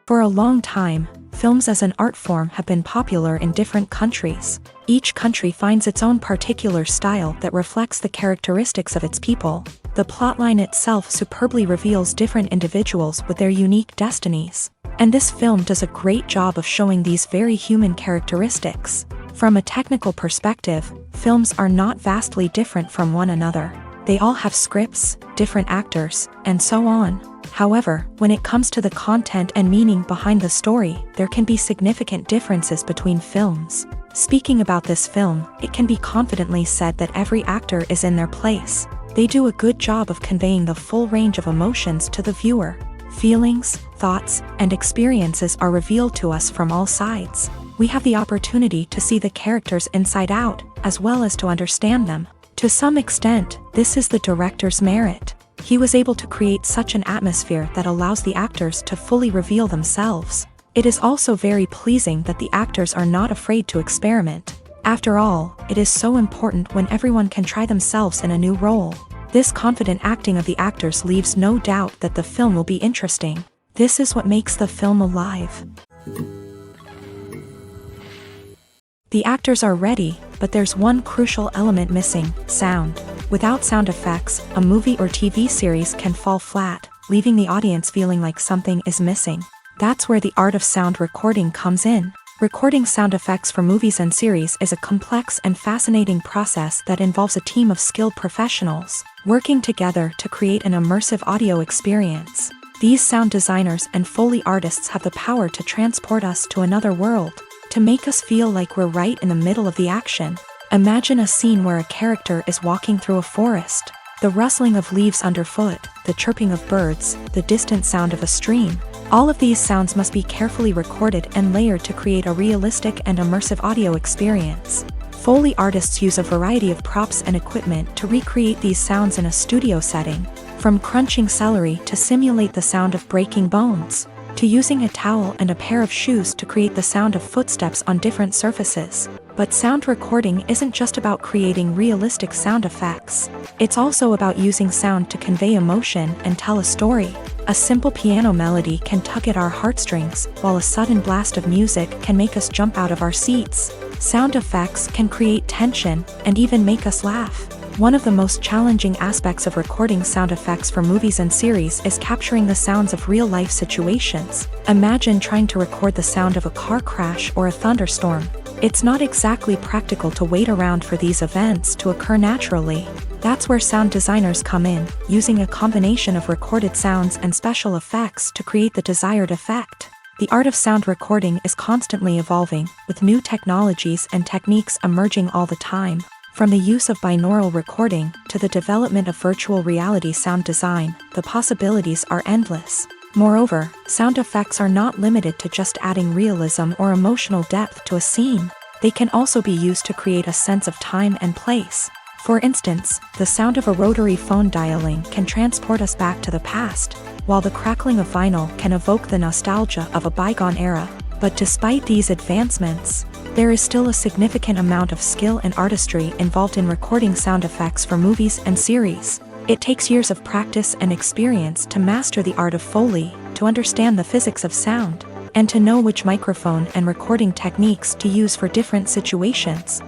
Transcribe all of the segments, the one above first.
For a long time, films as an art form have been popular in different countries. Each country finds its own particular style that reflects the characteristics of its people. The plotline itself superbly reveals different individuals with their unique destinies. And this film does a great job of showing these very human characteristics. From a technical perspective, films are not vastly different from one another. They all have scripts, different actors, and so on. However, when it comes to the content and meaning behind the story, there can be significant differences between films. Speaking about this film, it can be confidently said that every actor is in their place. They do a good job of conveying the full range of emotions to the viewer. Feelings, thoughts, and experiences are revealed to us from all sides. We have the opportunity to see the characters inside out, as well as to understand them. To some extent, this is the director's merit. He was able to create such an atmosphere that allows the actors to fully reveal themselves. It is also very pleasing that the actors are not afraid to experiment. After all, it is so important when everyone can try themselves in a new role. This confident acting of the actors leaves no doubt that the film will be interesting. This is what makes the film alive. The actors are ready, but there's one crucial element missing: sound. Without sound effects, a movie or TV series can fall flat, leaving the audience feeling like something is missing. That's where the art of sound recording comes in. Recording sound effects for movies and series is a complex and fascinating process that involves a team of skilled professionals working together to create an immersive audio experience. These sound designers and Foley artists have the power to transport us to another world, to make us feel like we're right in the middle of the action. Imagine a scene where a character is walking through a forest. The rustling of leaves underfoot, the chirping of birds, the distant sound of a stream. All of these sounds must be carefully recorded and layered to create a realistic and immersive audio experience. Foley artists use a variety of props and equipment to recreate these sounds in a studio setting, from crunching celery to simulate the sound of breaking bones, to using a towel and a pair of shoes to create the sound of footsteps on different surfaces. But sound recording isn't just about creating realistic sound effects. It's also about using sound to convey emotion and tell a story. A simple piano melody can tug at our heartstrings, while a sudden blast of music can make us jump out of our seats. Sound effects can create tension and even make us laugh. One of the most challenging aspects of recording sound effects for movies and series is capturing the sounds of real-life situations. Imagine trying to record the sound of a car crash or a thunderstorm. It's not exactly practical to wait around for these events to occur naturally. That's where sound designers come in, using a combination of recorded sounds and special effects to create the desired effect. The art of sound recording is constantly evolving, with new technologies and techniques emerging all the time. From the use of binaural recording to the development of virtual reality sound design, the possibilities are endless. Moreover, sound effects are not limited to just adding realism or emotional depth to a scene. They can also be used to create a sense of time and place. For instance, the sound of a rotary phone dialing can transport us back to the past, while the crackling of vinyl can evoke the nostalgia of a bygone era. But despite these advancements, there is still a significant amount of skill and artistry involved in recording sound effects for movies and series. It takes years of practice and experience to master the art of Foley, to understand the physics of sound, and to know which microphone and recording techniques to use for different situations.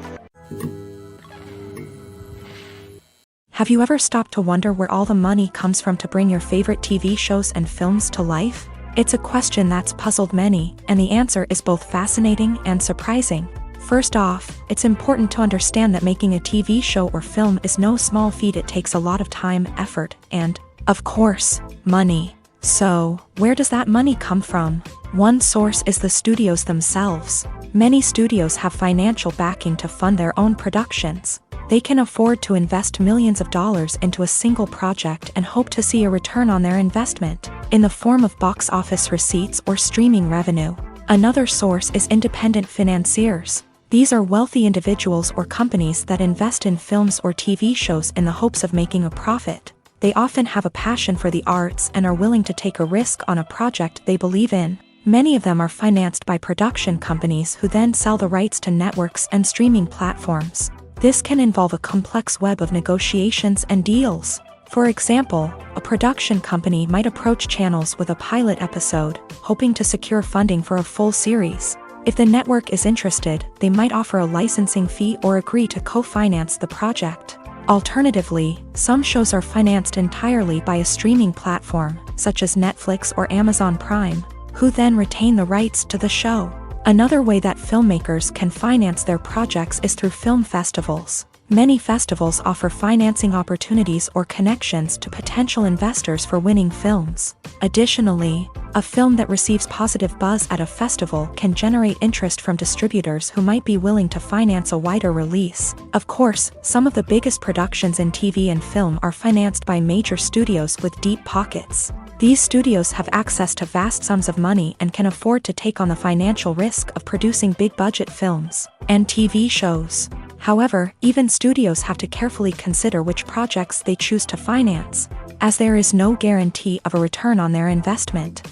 Have you ever stopped to wonder where all the money comes from to bring your favorite TV shows and films to life? It's a question that's puzzled many, and the answer is both fascinating and surprising. First off, it's important to understand that making a TV show or film is no small feat. It takes a lot of time, effort, and, of course, money. So, where does that money come from? One source is the studios themselves. Many studios have financial backing to fund their own productions. They can afford to invest millions of dollars into a single project and hope to see a return on their investment, in the form of box office receipts or streaming revenue. Another source is independent financiers. These are wealthy individuals or companies that invest in films or TV shows in the hopes of making a profit. They often have a passion for the arts and are willing to take a risk on a project they believe in. Many of them are financed by production companies who then sell the rights to networks and streaming platforms. This can involve a complex web of negotiations and deals. For example, a production company might approach channels with a pilot episode, hoping to secure funding for a full series. If the network is interested, they might offer a licensing fee or agree to co-finance the project. Alternatively, some shows are financed entirely by a streaming platform, such as Netflix or Amazon Prime, who then retain the rights to the show. Another way that filmmakers can finance their projects is through film festivals. Many festivals offer financing opportunities or connections to potential investors for winning films. Additionally, a film that receives positive buzz at a festival can generate interest from distributors who might be willing to finance a wider release. Of course, some of the biggest productions in TV and film are financed by major studios with deep pockets. These studios have access to vast sums of money and can afford to take on the financial risk of producing big-budget films and TV shows. However, even studios have to carefully consider which projects they choose to finance, as there is no guarantee of a return on their investment.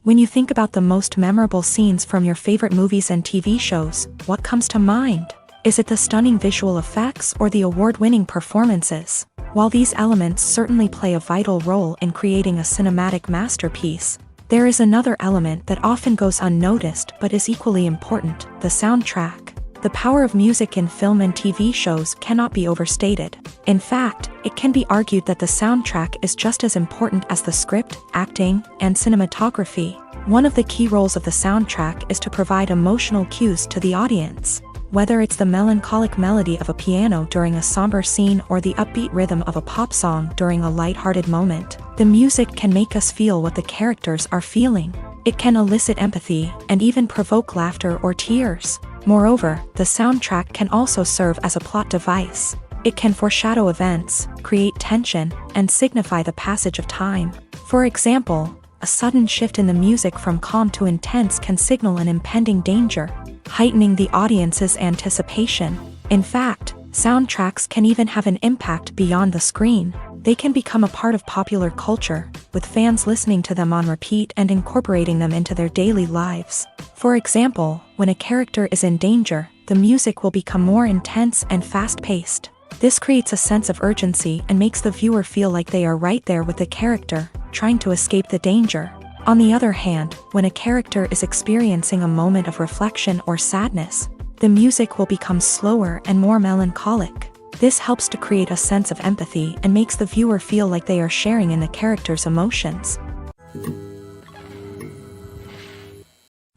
When you think about the most memorable scenes from your favorite movies and TV shows, what comes to mind? Is it the stunning visual effects or the award-winning performances? While these elements certainly play a vital role in creating a cinematic masterpiece, there is another element that often goes unnoticed but is equally important: the soundtrack. The power of music in film and TV shows cannot be overstated. In fact, it can be argued that the soundtrack is just as important as the script, acting, and cinematography. One of the key roles of the soundtrack is to provide emotional cues to the audience. Whether it's the melancholic melody of a piano during a somber scene or the upbeat rhythm of a pop song during a lighthearted moment, the music can make us feel what the characters are feeling. It can elicit empathy and even provoke laughter or tears. Moreover, the soundtrack can also serve as a plot device. It can foreshadow events, create tension, and signify the passage of time. For example, a sudden shift in the music from calm to intense can signal an impending danger, heightening the audience's anticipation. In fact, soundtracks can even have an impact beyond the screen. They can become a part of popular culture, with fans listening to them on repeat and incorporating them into their daily lives. For example, when a character is in danger, the music will become more intense and fast-paced. This creates a sense of urgency and makes the viewer feel like they are right there with the character, trying to escape the danger. On the other hand, when a character is experiencing a moment of reflection or sadness, the music will become slower and more melancholic. This helps to create a sense of empathy and makes the viewer feel like they are sharing in the character's emotions.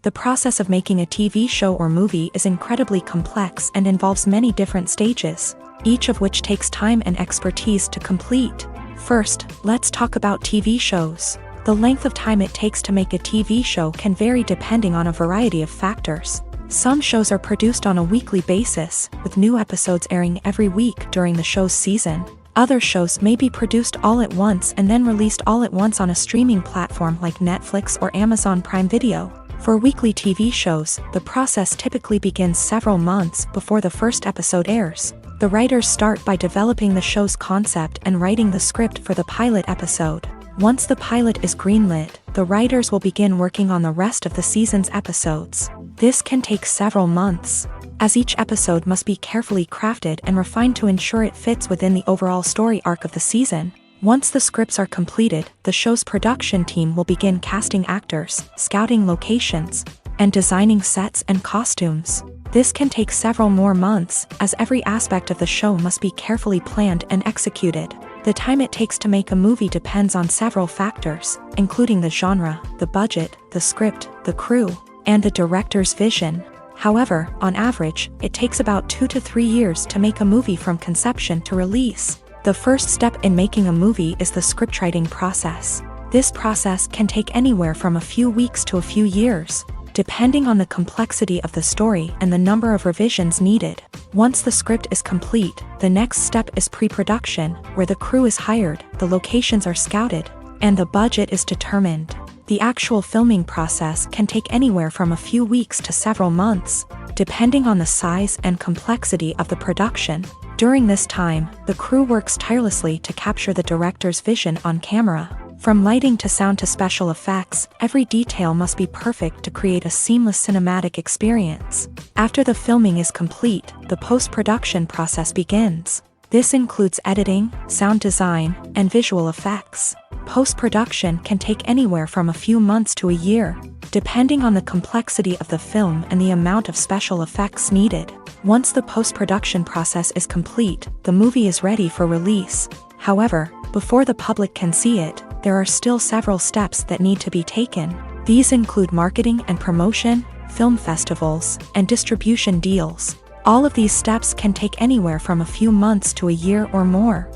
The process of making a TV show or movie is incredibly complex and involves many different stages, each of which takes time and expertise to complete. First, let's talk about TV shows. The length of time it takes to make a TV show can vary depending on a variety of factors. Some shows are produced on a weekly basis, with new episodes airing every week during the show's season. Other shows may be produced all at once and then released all at once on a streaming platform like Netflix or Amazon Prime Video. For weekly TV shows, the process typically begins several months before the first episode airs. The writers start by developing the show's concept and writing the script for the pilot episode. Once the pilot is greenlit, the writers will begin working on the rest of the season's episodes. This can take several months, as each episode must be carefully crafted and refined to ensure it fits within the overall story arc of the season. Once the scripts are completed, the show's production team will begin casting actors, scouting locations, and designing sets and costumes. This can take several more months, as every aspect of the show must be carefully planned and executed. The time it takes to make a movie depends on several factors, including the genre, the budget, the script, the crew, and the director's vision. However, on average, it takes about 2 to 3 years to make a movie from conception to release. The first step in making a movie is the scriptwriting process. This process can take anywhere from a few weeks to a few years, depending on the complexity of the story and the number of revisions needed. Once the script is complete, the next step is pre-production, where the crew is hired, the locations are scouted, and the budget is determined. The actual filming process can take anywhere from a few weeks to several months, depending on the size and complexity of the production. During this time, the crew works tirelessly to capture the director's vision on camera. From lighting to sound to special effects, every detail must be perfect to create a seamless cinematic experience. After the filming is complete, the post-production process begins. This includes editing, sound design, and visual effects. Post-production can take anywhere from a few months to a year, depending on the complexity of the film and the amount of special effects needed. Once the post-production process is complete, the movie is ready for release. However, before the public can see it, there are still several steps that need to be taken. These include marketing and promotion, film festivals, and distribution deals. All of these steps can take anywhere from a few months to a year or more.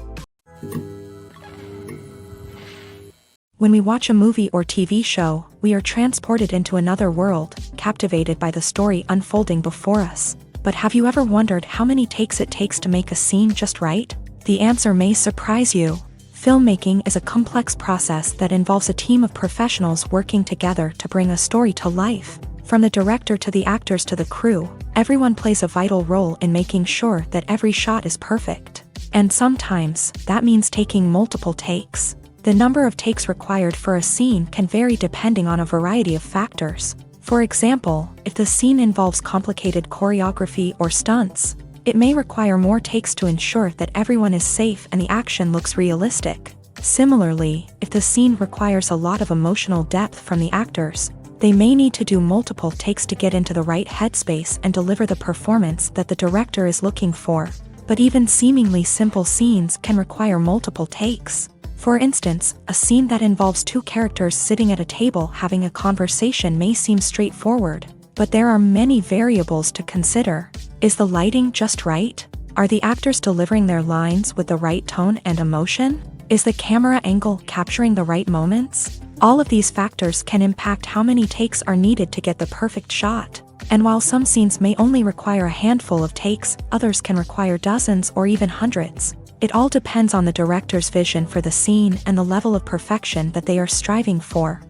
When we watch a movie or TV show, we are transported into another world, captivated by the story unfolding before us. But have you ever wondered how many takes it takes to make a scene just right? The answer may surprise you. Filmmaking is a complex process that involves a team of professionals working together to bring a story to life. From the director to the actors to the crew, everyone plays a vital role in making sure that every shot is perfect. And sometimes, that means taking multiple takes. The number of takes required for a scene can vary depending on a variety of factors. For example, if the scene involves complicated choreography or stunts, it may require more takes to ensure that everyone is safe and the action looks realistic. Similarly, if the scene requires a lot of emotional depth from the actors, they may need to do multiple takes to get into the right headspace and deliver the performance that the director is looking for. But even seemingly simple scenes can require multiple takes. For instance, a scene that involves two characters sitting at a table having a conversation may seem straightforward, but there are many variables to consider. Is the lighting just right? Are the actors delivering their lines with the right tone and emotion? Is the camera angle capturing the right moments? All of these factors can impact how many takes are needed to get the perfect shot. And while some scenes may only require a handful of takes, others can require dozens or even hundreds. It all depends on the director's vision for the scene and the level of perfection that they are striving for.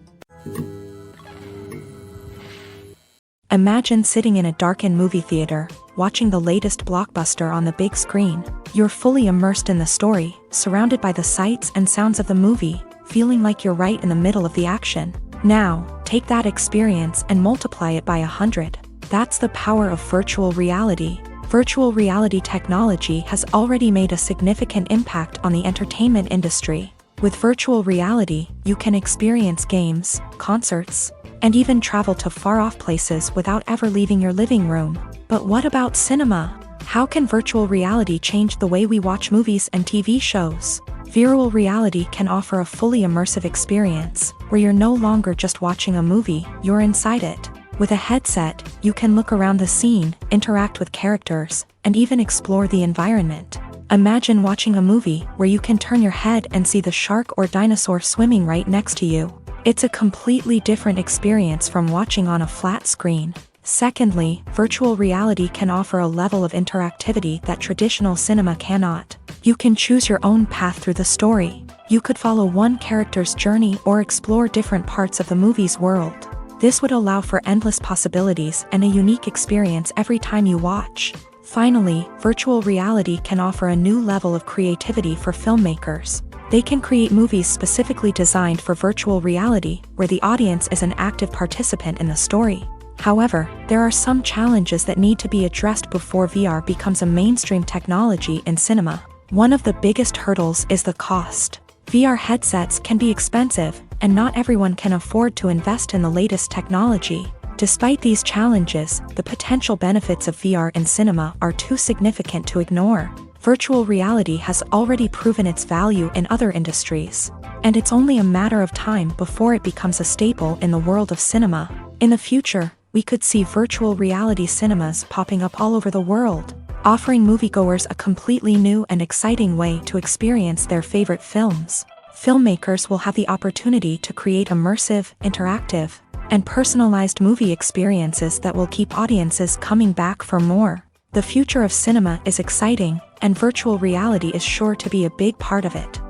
Imagine sitting in a darkened movie theater, watching the latest blockbuster on the big screen. You're fully immersed in the story, surrounded by the sights and sounds of the movie, feeling like you're right in the middle of the action. Now, take that experience and multiply it by 100. That's the power of virtual reality. Virtual reality technology has already made a significant impact on the entertainment industry. With virtual reality, you can experience games, concerts, and even travel to far-off places without ever leaving your living room. But what about cinema? How can virtual reality change the way we watch movies and TV shows? Virtual reality can offer a fully immersive experience, where you're no longer just watching a movie, you're inside it. With a headset, you can look around the scene, interact with characters, and even explore the environment. Imagine watching a movie where you can turn your head and see the shark or dinosaur swimming right next to you. It's a completely different experience from watching on a flat screen. Secondly, virtual reality can offer a level of interactivity that traditional cinema cannot. You can choose your own path through the story. You could follow one character's journey or explore different parts of the movie's world. This would allow for endless possibilities and a unique experience every time you watch. Finally, virtual reality can offer a new level of creativity for filmmakers. They can create movies specifically designed for virtual reality, where the audience is an active participant in the story. However, there are some challenges that need to be addressed before VR becomes a mainstream technology in cinema. One of the biggest hurdles is the cost. VR headsets can be expensive, and not everyone can afford to invest in the latest technology. Despite these challenges, the potential benefits of VR in cinema are too significant to ignore. Virtual reality has already proven its value in other industries, and it's only a matter of time before it becomes a staple in the world of cinema. In the future, we could see virtual reality cinemas popping up all over the world, offering moviegoers a completely new and exciting way to experience their favorite films. Filmmakers will have the opportunity to create immersive, interactive, and personalized movie experiences that will keep audiences coming back for more. The future of cinema is exciting, and virtual reality is sure to be a big part of it.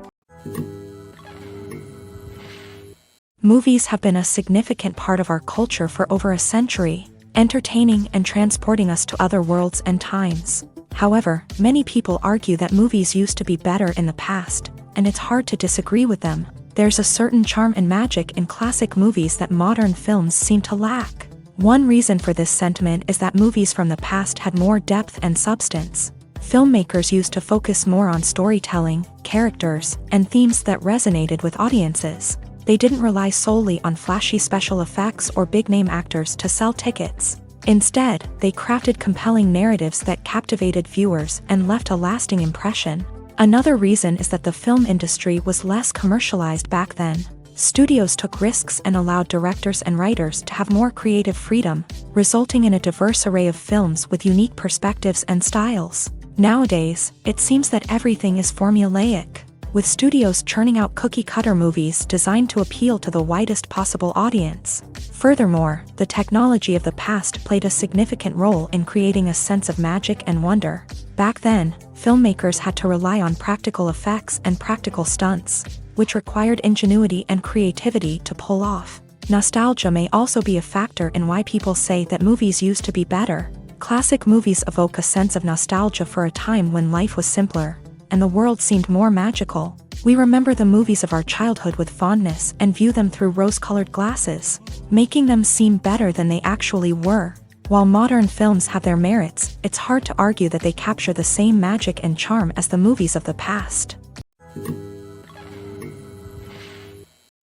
Movies have been a significant part of our culture for over a century, entertaining and transporting us to other worlds and times. However, many people argue that movies used to be better in the past, and it's hard to disagree with them. There's a certain charm and magic in classic movies that modern films seem to lack. One reason for this sentiment is that movies from the past had more depth and substance. Filmmakers used to focus more on storytelling, characters, and themes that resonated with audiences. They didn't rely solely on flashy special effects or big-name actors to sell tickets. Instead, they crafted compelling narratives that captivated viewers and left a lasting impression. Another reason is that the film industry was less commercialized back then. Studios took risks and allowed directors and writers to have more creative freedom, resulting in a diverse array of films with unique perspectives and styles. Nowadays, it seems that everything is formulaic, with studios churning out cookie-cutter movies designed to appeal to the widest possible audience. Furthermore, the technology of the past played a significant role in creating a sense of magic and wonder. Back then, filmmakers had to rely on practical effects and practical stunts, which required ingenuity and creativity to pull off. Nostalgia may also be a factor in why people say that movies used to be better. Classic movies evoke a sense of nostalgia for a time when life was simpler, and the world seemed more magical. We remember the movies of our childhood with fondness and view them through rose-colored glasses, making them seem better than they actually were. While modern films have their merits, it's hard to argue that they capture the same magic and charm as the movies of the past.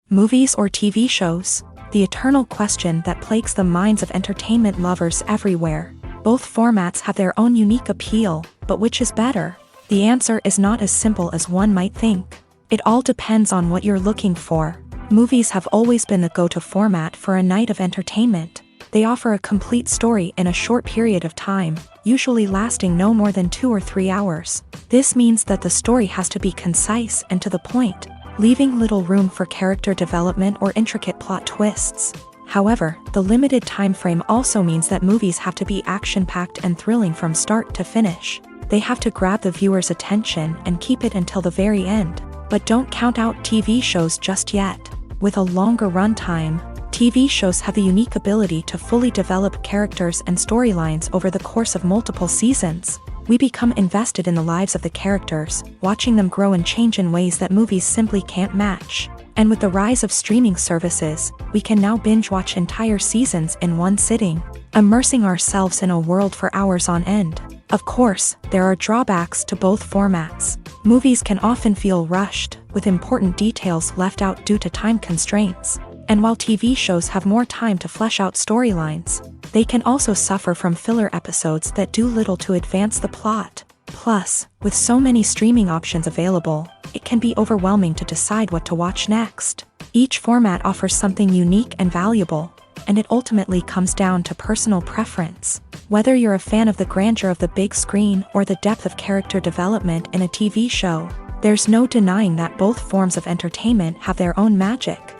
Movies or TV shows? The eternal question that plagues the minds of entertainment lovers everywhere. Both formats have their own unique appeal, but which is better? The answer is not as simple as one might think. It all depends on what you're looking for. Movies have always been the go-to format for a night of entertainment. They offer a complete story in a short period of time, usually lasting no more than 2 or 3 hours. This means that the story has to be concise and to the point, leaving little room for character development or intricate plot twists. However, the limited time frame also means that movies have to be action-packed and thrilling from start to finish. They have to grab the viewer's attention and keep it until the very end. But don't count out TV shows just yet. With a longer runtime, TV shows have the unique ability to fully develop characters and storylines over the course of multiple seasons. We become invested in the lives of the characters, watching them grow and change in ways that movies simply can't match. And with the rise of streaming services, we can now binge-watch entire seasons in one sitting, immersing ourselves in a world for hours on end. Of course, there are drawbacks to both formats. Movies can often feel rushed, with important details left out due to time constraints. And while TV shows have more time to flesh out storylines, they can also suffer from filler episodes that do little to advance the plot. Plus, with so many streaming options available, it can be overwhelming to decide what to watch next. Each format offers something unique and valuable, and it ultimately comes down to personal preference. Whether you're a fan of the grandeur of the big screen or the depth of character development in a TV show, there's no denying that both forms of entertainment have their own magic.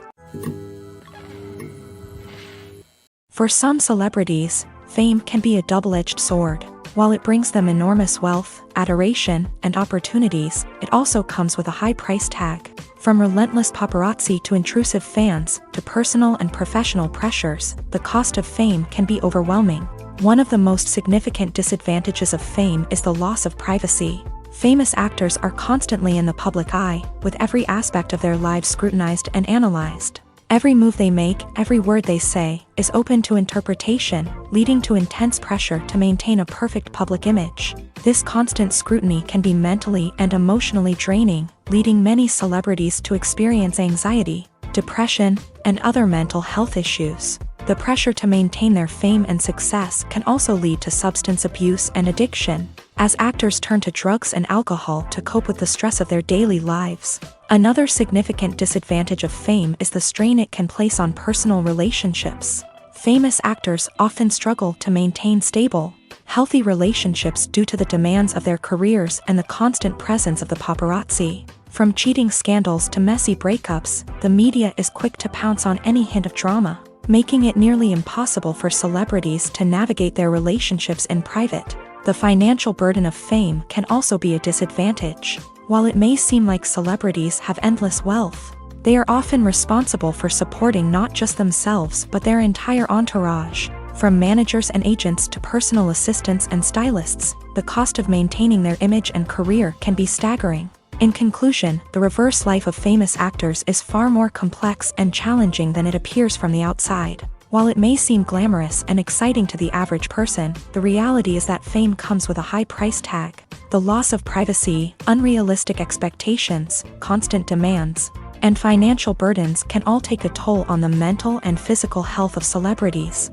For some celebrities, fame can be a double-edged sword. While it brings them enormous wealth, adoration, and opportunities, it also comes with a high price tag. From relentless paparazzi to intrusive fans, to personal and professional pressures, the cost of fame can be overwhelming. One of the most significant disadvantages of fame is the loss of privacy. Famous actors are constantly in the public eye, with every aspect of their lives scrutinized and analyzed. Every move they make, every word they say, is open to interpretation, leading to intense pressure to maintain a perfect public image. This constant scrutiny can be mentally and emotionally draining, leading many celebrities to experience anxiety, depression, and other mental health issues. The pressure to maintain their fame and success can also lead to substance abuse and addiction, as actors turn to drugs and alcohol to cope with the stress of their daily lives. Another significant disadvantage of fame is the strain it can place on personal relationships. Famous actors often struggle to maintain stable, healthy relationships due to the demands of their careers and the constant presence of the paparazzi. From cheating scandals to messy breakups, the media is quick to pounce on any hint of drama, making it nearly impossible for celebrities to navigate their relationships in private. The financial burden of fame can also be a disadvantage. While it may seem like celebrities have endless wealth, they are often responsible for supporting not just themselves but their entire entourage. From managers and agents to personal assistants and stylists, the cost of maintaining their image and career can be staggering. In conclusion, the reverse life of famous actors is far more complex and challenging than it appears from the outside. While it may seem glamorous and exciting to the average person, the reality is that fame comes with a high price tag. The loss of privacy, unrealistic expectations, constant demands, and financial burdens can all take a toll on the mental and physical health of celebrities.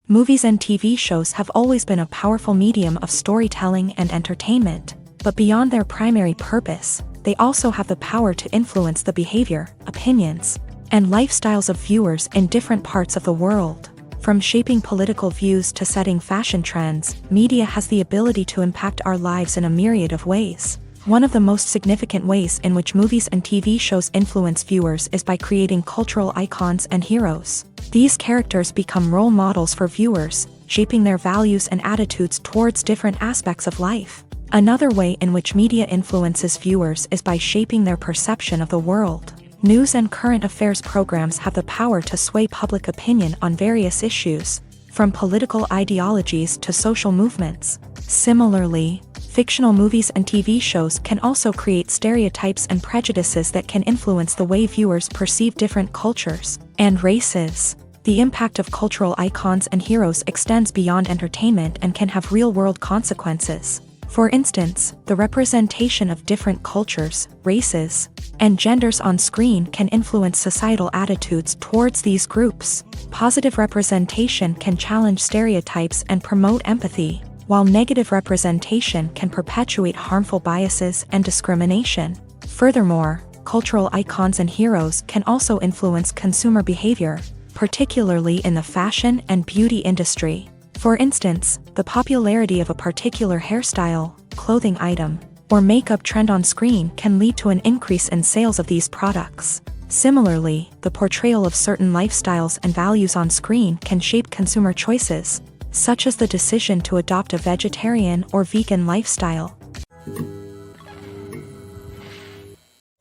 Movies and TV shows have always been a powerful medium of storytelling and entertainment, but beyond their primary purpose, they also have the power to influence the behavior, opinions, and lifestyles of viewers in different parts of the world. From shaping political views to setting fashion trends, media has the ability to impact our lives in a myriad of ways. One of the most significant ways in which movies and TV shows influence viewers is by creating cultural icons and heroes. These characters become role models for viewers, shaping their values and attitudes towards different aspects of life. Another way in which media influences viewers is by shaping their perception of the world. News and current affairs programs have the power to sway public opinion on various issues, from political ideologies to social movements. Similarly, fictional movies and TV shows can also create stereotypes and prejudices that can influence the way viewers perceive different cultures and races. The impact of cultural icons and heroes extends beyond entertainment and can have real-world consequences. For instance, the representation of different cultures, races, and genders on screen can influence societal attitudes towards these groups. Positive representation can challenge stereotypes and promote empathy, while negative representation can perpetuate harmful biases and discrimination. Furthermore, cultural icons and heroes can also influence consumer behavior, particularly in the fashion and beauty industry. For instance, the popularity of a particular hairstyle, clothing item, or makeup trend on screen can lead to an increase in sales of these products. Similarly, the portrayal of certain lifestyles and values on screen can shape consumer choices, such as the decision to adopt a vegetarian or vegan lifestyle.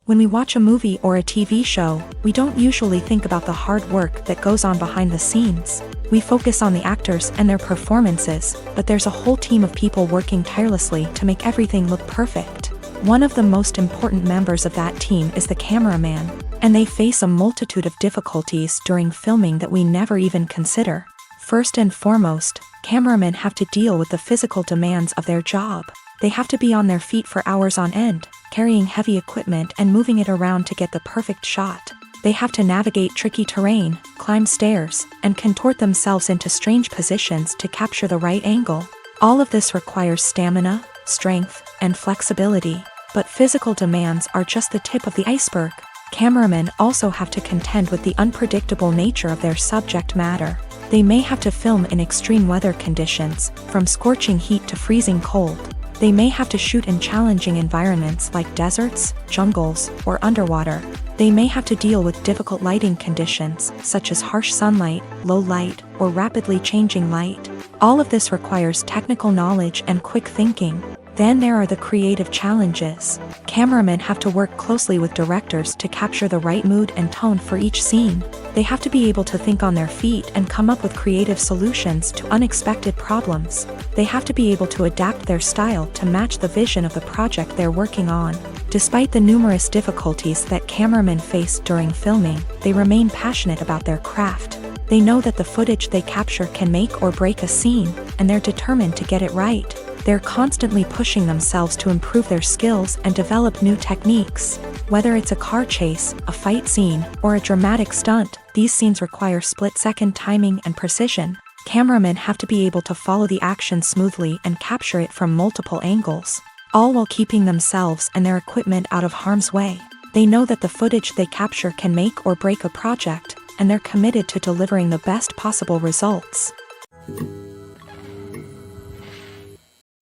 When we watch a movie or a TV show, we don't usually think about the hard work that goes on behind the scenes. We focus on the actors and their performances, but there's a whole team of people working tirelessly to make everything look perfect. One of the most important members of that team is the cameraman, and they face a multitude of difficulties during filming that we never even consider. First and foremost, cameramen have to deal with the physical demands of their job. They have to be on their feet for hours on end, carrying heavy equipment and moving it around to get the perfect shot. They have to navigate tricky terrain, climb stairs, and contort themselves into strange positions to capture the right angle. All of this requires stamina, strength, and flexibility. But physical demands are just the tip of the iceberg. Cameramen also have to contend with the unpredictable nature of their subject matter. They may have to film in extreme weather conditions, from scorching heat to freezing cold. They may have to shoot in challenging environments like deserts, jungles, or underwater. They may have to deal with difficult lighting conditions, such as harsh sunlight, low light, or rapidly changing light. All of this requires technical knowledge and quick thinking. Then there are the creative challenges. Cameramen have to work closely with directors to capture the right mood and tone for each scene. They have to be able to think on their feet and come up with creative solutions to unexpected problems. They have to be able to adapt their style to match the vision of the project they're working on. Despite the numerous difficulties that cameramen face during filming, they remain passionate about their craft. They know that the footage they capture can make or break a scene, and they're determined to get it right. They're constantly pushing themselves to improve their skills and develop new techniques. Whether it's a car chase, a fight scene, or a dramatic stunt, these scenes require split-second timing and precision. Cameramen have to be able to follow the action smoothly and capture it from multiple angles, all while keeping themselves and their equipment out of harm's way. They know that the footage they capture can make or break a project, and they're committed to delivering the best possible results.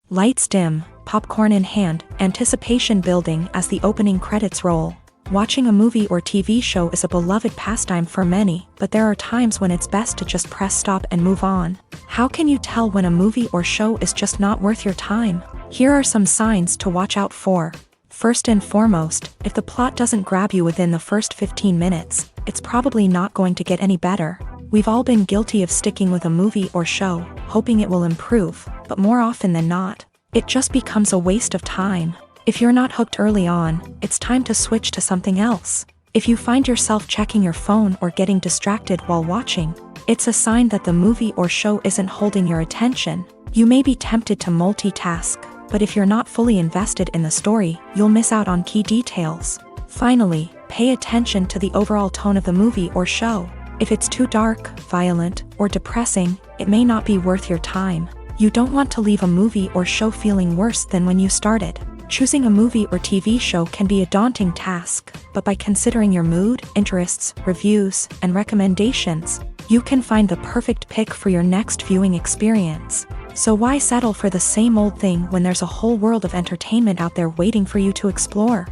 Lights dim, popcorn in hand, anticipation building as the opening credits roll. Watching a movie or TV show is a beloved pastime for many, but there are times when it's best to just press stop and move on. How can you tell when a movie or show is just not worth your time? Here are some signs to watch out for. First and foremost, if the plot doesn't grab you within the first 15 minutes, it's probably not going to get any better. We've all been guilty of sticking with a movie or show, hoping it will improve, but more often than not, it just becomes a waste of time. If you're not hooked early on, it's time to switch to something else. If you find yourself checking your phone or getting distracted while watching, it's a sign that the movie or show isn't holding your attention. You may be tempted to multitask, but if you're not fully invested in the story, you'll miss out on key details. Finally, pay attention to the overall tone of the movie or show. If it's too dark, violent, or depressing, it may not be worth your time. You don't want to leave a movie or show feeling worse than when you started. Choosing a movie or TV show can be a daunting task, but by considering your mood, interests, reviews, and recommendations, you can find the perfect pick for your next viewing experience. So why settle for the same old thing when there's a whole world of entertainment out there waiting for you to explore?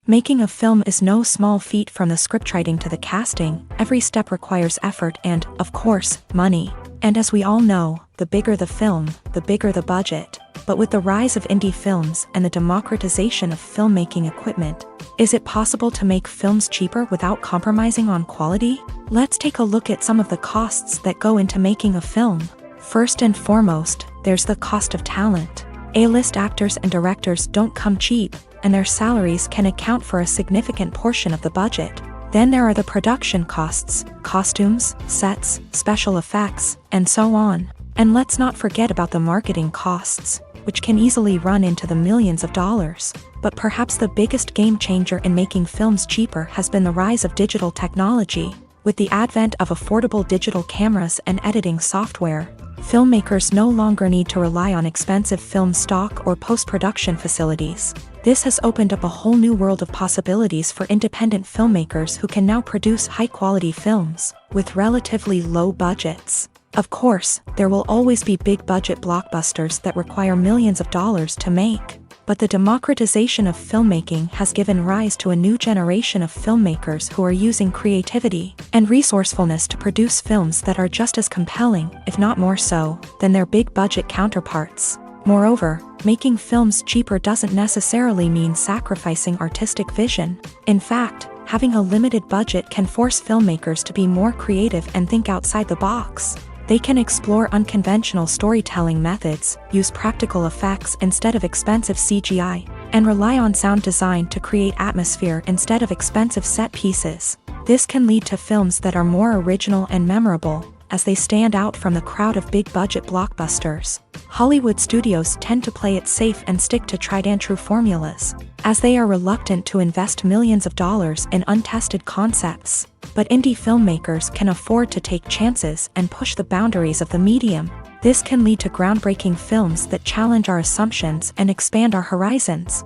Making a film is no small feat. From the scriptwriting to the casting, every step requires effort and, of course, money. And as we all know, the bigger the film, the bigger the budget. But with the rise of indie films and the democratization of filmmaking equipment, is it possible to make films cheaper without compromising on quality? Let's take a look at some of the costs that go into making a film. First and foremost, there's the cost of talent. A-list actors and directors don't come cheap, and their salaries can account for a significant portion of the budget. Then there are the production costs, costumes, sets, special effects, and so on. And let's not forget about the marketing costs, which can easily run into the millions of dollars. But perhaps the biggest game changer in making films cheaper has been the rise of digital technology. With the advent of affordable digital cameras and editing software, filmmakers no longer need to rely on expensive film stock or post-production facilities. This has opened up a whole new world of possibilities for independent filmmakers who can now produce high-quality films with relatively low budgets. Of course, there will always be big-budget blockbusters that require millions of dollars to make. But the democratization of filmmaking has given rise to a new generation of filmmakers who are using creativity and resourcefulness to produce films that are just as compelling, if not more so, than their big-budget counterparts. Moreover, making films cheaper doesn't necessarily mean sacrificing artistic vision. In fact, having a limited budget can force filmmakers to be more creative and think outside the box. They can explore unconventional storytelling methods, use practical effects instead of expensive CGI, and rely on sound design to create atmosphere instead of expensive set pieces. This can lead to films that are more original and memorable, as they stand out from the crowd of big-budget blockbusters. Hollywood studios tend to play it safe and stick to tried-and-true formulas, as they are reluctant to invest millions of dollars in untested concepts. But indie filmmakers can afford to take chances and push the boundaries of the medium. This can lead to groundbreaking films that challenge our assumptions and expand our horizons.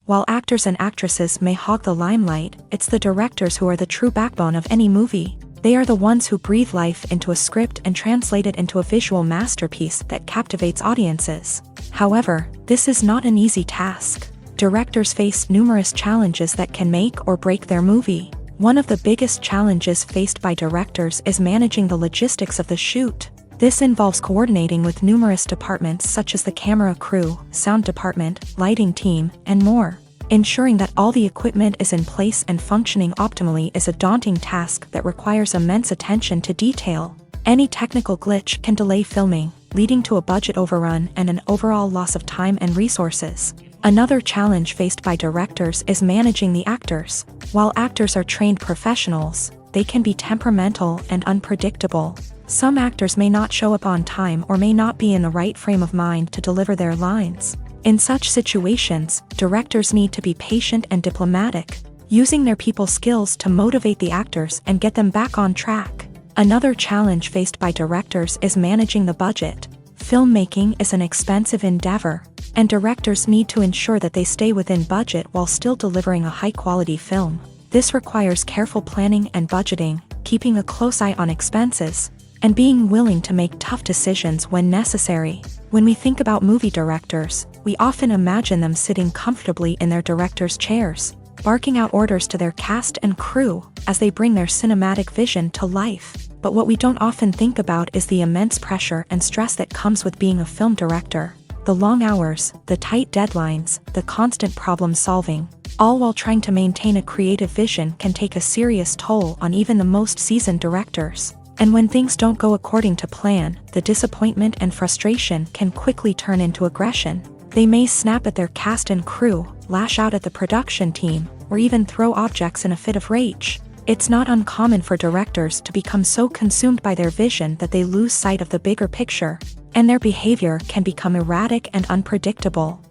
While actors and actresses may hog the limelight, it's the directors who are the true backbone of any movie. They are the ones who breathe life into a script and translate it into a visual masterpiece that captivates audiences. However, this is not an easy task. Directors face numerous challenges that can make or break their movie. One of the biggest challenges faced by directors is managing the logistics of the shoot. This involves coordinating with numerous departments such as the camera crew, sound department, lighting team, and more. Ensuring that all the equipment is in place and functioning optimally is a daunting task that requires immense attention to detail. Any technical glitch can delay filming, leading to a budget overrun and an overall loss of time and resources. Another challenge faced by directors is managing the actors. While actors are trained professionals, they can be temperamental and unpredictable. Some actors may not show up on time or may not be in the right frame of mind to deliver their lines. In such situations, directors need to be patient and diplomatic, using their people skills to motivate the actors and get them back on track. Another challenge faced by directors is managing the budget. Filmmaking is an expensive endeavor, and directors need to ensure that they stay within budget while still delivering a high-quality film. This requires careful planning and budgeting, keeping a close eye on expenses, and being willing to make tough decisions when necessary. When we think about movie directors, we often imagine them sitting comfortably in their director's chairs, barking out orders to their cast and crew as they bring their cinematic vision to life. But what we don't often think about is the immense pressure and stress that comes with being a film director. The long hours, the tight deadlines, the constant problem solving, all while trying to maintain a creative vision can take a serious toll on even the most seasoned directors. And when things don't go according to plan, the disappointment and frustration can quickly turn into aggression. They may snap at their cast and crew, lash out at the production team, or even throw objects in a fit of rage. It's not uncommon for directors to become so consumed by their vision that they lose sight of the bigger picture, and their behavior can become erratic and unpredictable.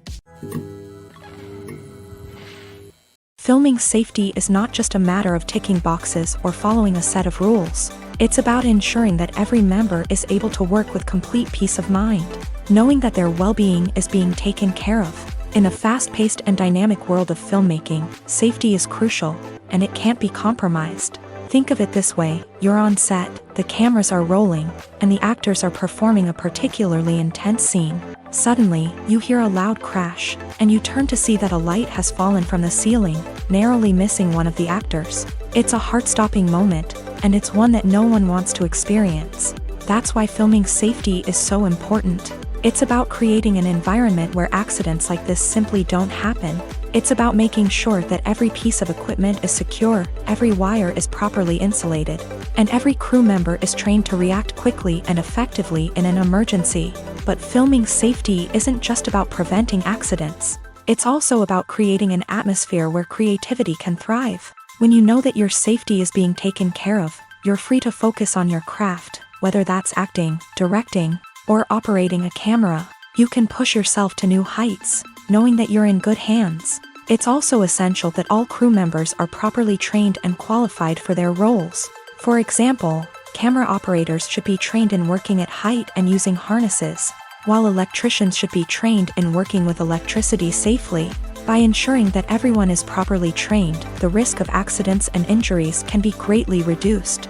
Filming safety is not just a matter of ticking boxes or following a set of rules. It's about ensuring that every member is able to work with complete peace of mind, knowing that their well-being is being taken care of. In a fast-paced and dynamic world of filmmaking, safety is crucial, and it can't be compromised. Think of it this way: you're on set, the cameras are rolling, and the actors are performing a particularly intense scene. Suddenly, you hear a loud crash, and you turn to see that a light has fallen from the ceiling, narrowly missing one of the actors. It's a heart-stopping moment, and it's one that no one wants to experience. That's why filming safety is so important. It's about creating an environment where accidents like this simply don't happen. It's about making sure that every piece of equipment is secure, every wire is properly insulated, and every crew member is trained to react quickly and effectively in an emergency. But filming safety isn't just about preventing accidents. It's also about creating an atmosphere where creativity can thrive. When you know that your safety is being taken care of, you're free to focus on your craft, whether that's acting, directing, or operating a camera. You can push yourself to new heights, knowing that you're in good hands. It's also essential that all crew members are properly trained and qualified for their roles. For example, camera operators should be trained in working at height and using harnesses, while electricians should be trained in working with electricity safely. By ensuring that everyone is properly trained, the risk of accidents and injuries can be greatly reduced.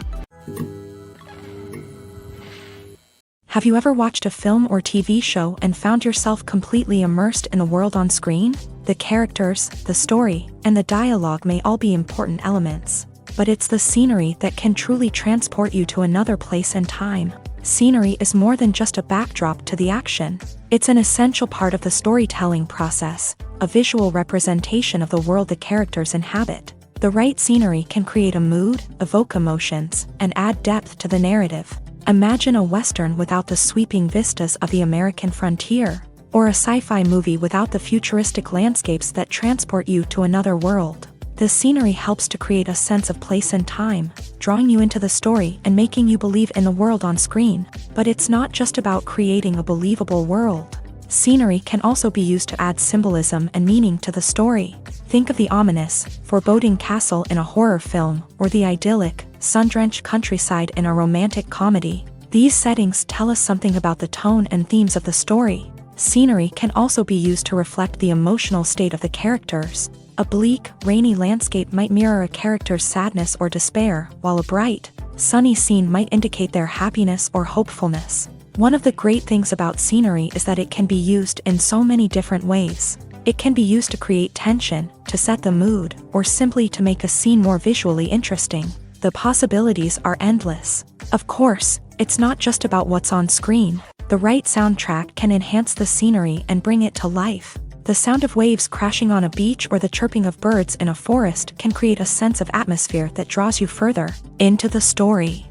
Have you ever watched a film or TV show and found yourself completely immersed in the world on screen? The characters, the story, and the dialogue may all be important elements, but it's the scenery that can truly transport you to another place and time. Scenery is more than just a backdrop to the action. It's an essential part of the storytelling process, a visual representation of the world the characters inhabit. The right scenery can create a mood, evoke emotions, and add depth to the narrative. Imagine a Western without the sweeping vistas of the American frontier, or a sci-fi movie without the futuristic landscapes that transport you to another world. The scenery helps to create a sense of place and time, drawing you into the story and making you believe in the world on screen. But it's not just about creating a believable world. Scenery can also be used to add symbolism and meaning to the story. Think of the ominous, foreboding castle in a horror film, or the idyllic, sun-drenched countryside in a romantic comedy. These settings tell us something about the tone and themes of the story. Scenery can also be used to reflect the emotional state of the characters. A bleak, rainy landscape might mirror a character's sadness or despair, while a bright, sunny scene might indicate their happiness or hopefulness. One of the great things about scenery is that it can be used in so many different ways. It can be used to create tension, to set the mood, or simply to make a scene more visually interesting. The possibilities are endless. Of course, it's not just about what's on screen. The right soundtrack can enhance the scenery and bring it to life. The sound of waves crashing on a beach or the chirping of birds in a forest can create a sense of atmosphere that draws you further into the story.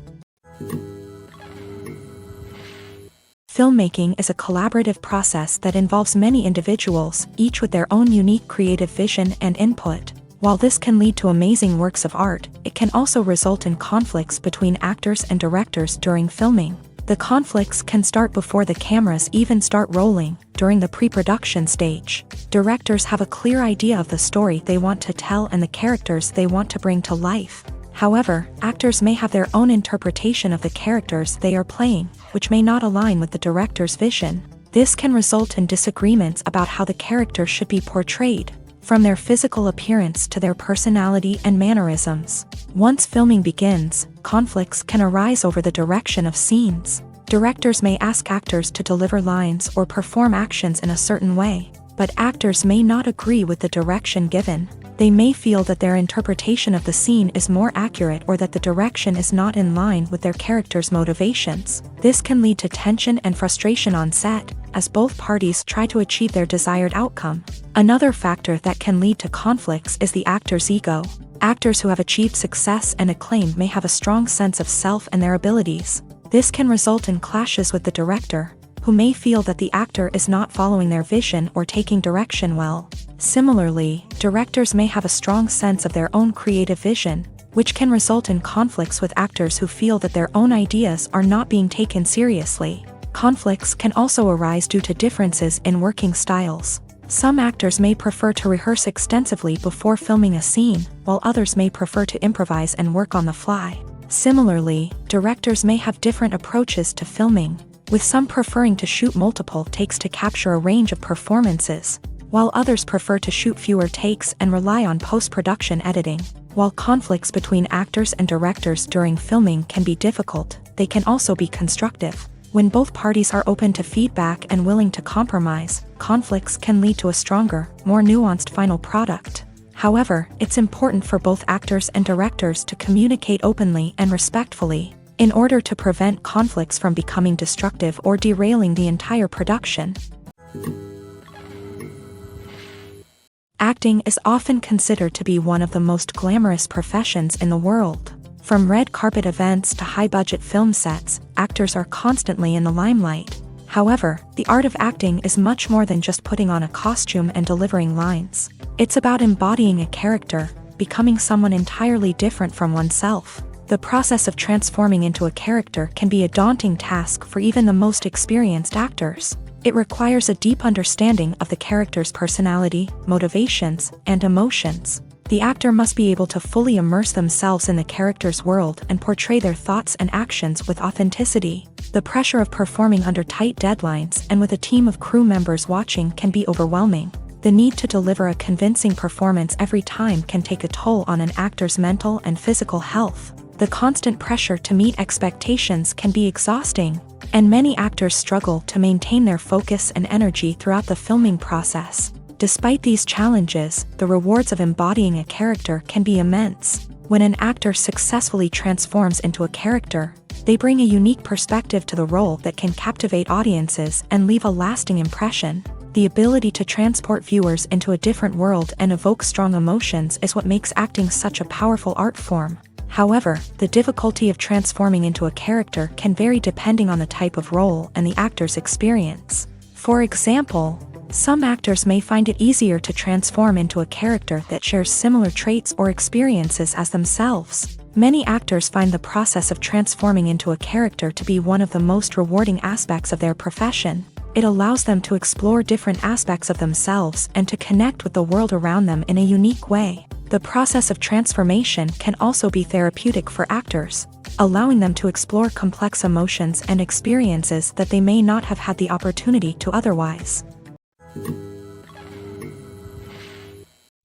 Filmmaking is a collaborative process that involves many individuals, each with their own unique creative vision and input. While this can lead to amazing works of art, it can also result in conflicts between actors and directors during filming. The conflicts can start before the cameras even start rolling, during the pre-production stage. Directors have a clear idea of the story they want to tell and the characters they want to bring to life. However, actors may have their own interpretation of the characters they are playing, which may not align with the director's vision. This can result in disagreements about how the characters should be portrayed, from their physical appearance to their personality and mannerisms. Once filming begins, conflicts can arise over the direction of scenes. Directors may ask actors to deliver lines or perform actions in a certain way, but actors may not agree with the direction given. They may feel that their interpretation of the scene is more accurate or that the direction is not in line with their character's motivations. This can lead to tension and frustration on set, as both parties try to achieve their desired outcome. Another factor that can lead to conflicts is the actor's ego. Actors who have achieved success and acclaim may have a strong sense of self and their abilities. This can result in clashes with the director, who may feel that the actor is not following their vision or taking direction well. Similarly, directors may have a strong sense of their own creative vision, which can result in conflicts with actors who feel that their own ideas are not being taken seriously. Conflicts can also arise due to differences in working styles. Some actors may prefer to rehearse extensively before filming a scene, while others may prefer to improvise and work on the fly. Similarly, directors may have different approaches to filming, with some preferring to shoot multiple takes to capture a range of performances, while others prefer to shoot fewer takes and rely on post-production editing. While conflicts between actors and directors during filming can be difficult, they can also be constructive. When both parties are open to feedback and willing to compromise, conflicts can lead to a stronger, more nuanced final product. However, it's important for both actors and directors to communicate openly and respectfully, in order to prevent conflicts from becoming destructive or derailing the entire production. Acting is often considered to be one of the most glamorous professions in the world. From red carpet events to high-budget film sets, actors are constantly in the limelight. However, the art of acting is much more than just putting on a costume and delivering lines. It's about embodying a character, becoming someone entirely different from oneself. The process of transforming into a character can be a daunting task for even the most experienced actors. It requires a deep understanding of the character's personality, motivations, and emotions. The actor must be able to fully immerse themselves in the character's world and portray their thoughts and actions with authenticity. The pressure of performing under tight deadlines and with a team of crew members watching can be overwhelming. The need to deliver a convincing performance every time can take a toll on an actor's mental and physical health. The constant pressure to meet expectations can be exhausting, and many actors struggle to maintain their focus and energy throughout the filming process. Despite these challenges, the rewards of embodying a character can be immense. When an actor successfully transforms into a character, they bring a unique perspective to the role that can captivate audiences and leave a lasting impression. The ability to transport viewers into a different world and evoke strong emotions is what makes acting such a powerful art form. However, the difficulty of transforming into a character can vary depending on the type of role and the actor's experience. For example, some actors may find it easier to transform into a character that shares similar traits or experiences as themselves. Many actors find the process of transforming into a character to be one of the most rewarding aspects of their profession. It allows them to explore different aspects of themselves and to connect with the world around them in a unique way. The process of transformation can also be therapeutic for actors, allowing them to explore complex emotions and experiences that they may not have had the opportunity to otherwise.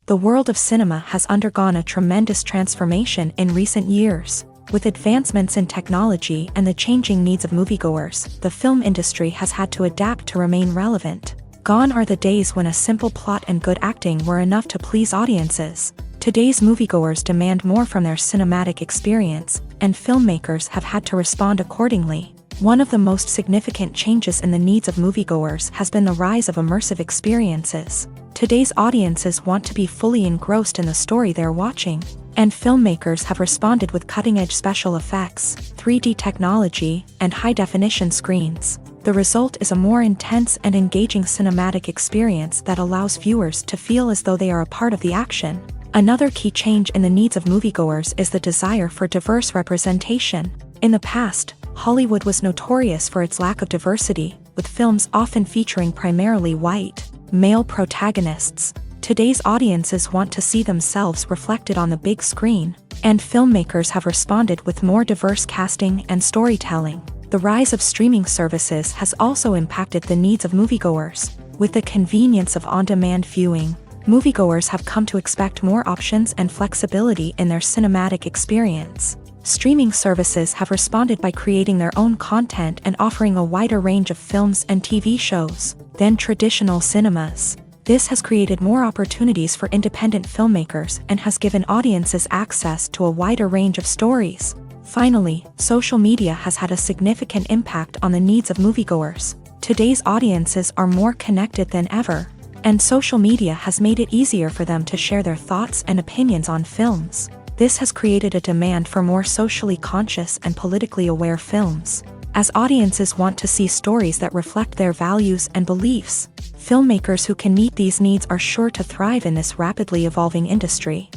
The world of cinema has undergone a tremendous transformation in recent years. With advancements in technology and the changing needs of moviegoers, the film industry has had to adapt to remain relevant. Gone are the days when a simple plot and good acting were enough to please audiences. Today's moviegoers demand more from their cinematic experience, and filmmakers have had to respond accordingly. One of the most significant changes in the needs of moviegoers has been the rise of immersive experiences. Today's audiences want to be fully engrossed in the story they're watching, and filmmakers have responded with cutting-edge special effects, 3D technology, and high-definition screens. The result is a more intense and engaging cinematic experience that allows viewers to feel as though they are a part of the action. Another key change in the needs of moviegoers is the desire for diverse representation. In the past, Hollywood was notorious for its lack of diversity, with films often featuring primarily white, male protagonists. Today's audiences want to see themselves reflected on the big screen, and filmmakers have responded with more diverse casting and storytelling. The rise of streaming services has also impacted the needs of moviegoers. With the convenience of on-demand viewing, moviegoers have come to expect more options and flexibility in their cinematic experience. Streaming services have responded by creating their own content and offering a wider range of films and TV shows than traditional cinemas. This has created more opportunities for independent filmmakers and has given audiences access to a wider range of stories. Finally, social media has had a significant impact on the needs of moviegoers. Today's audiences are more connected than ever. And social media has made it easier for them to share their thoughts and opinions on films. This has created a demand for more socially conscious and politically aware films. As audiences want to see stories that reflect their values and beliefs, filmmakers who can meet these needs are sure to thrive in this rapidly evolving industry.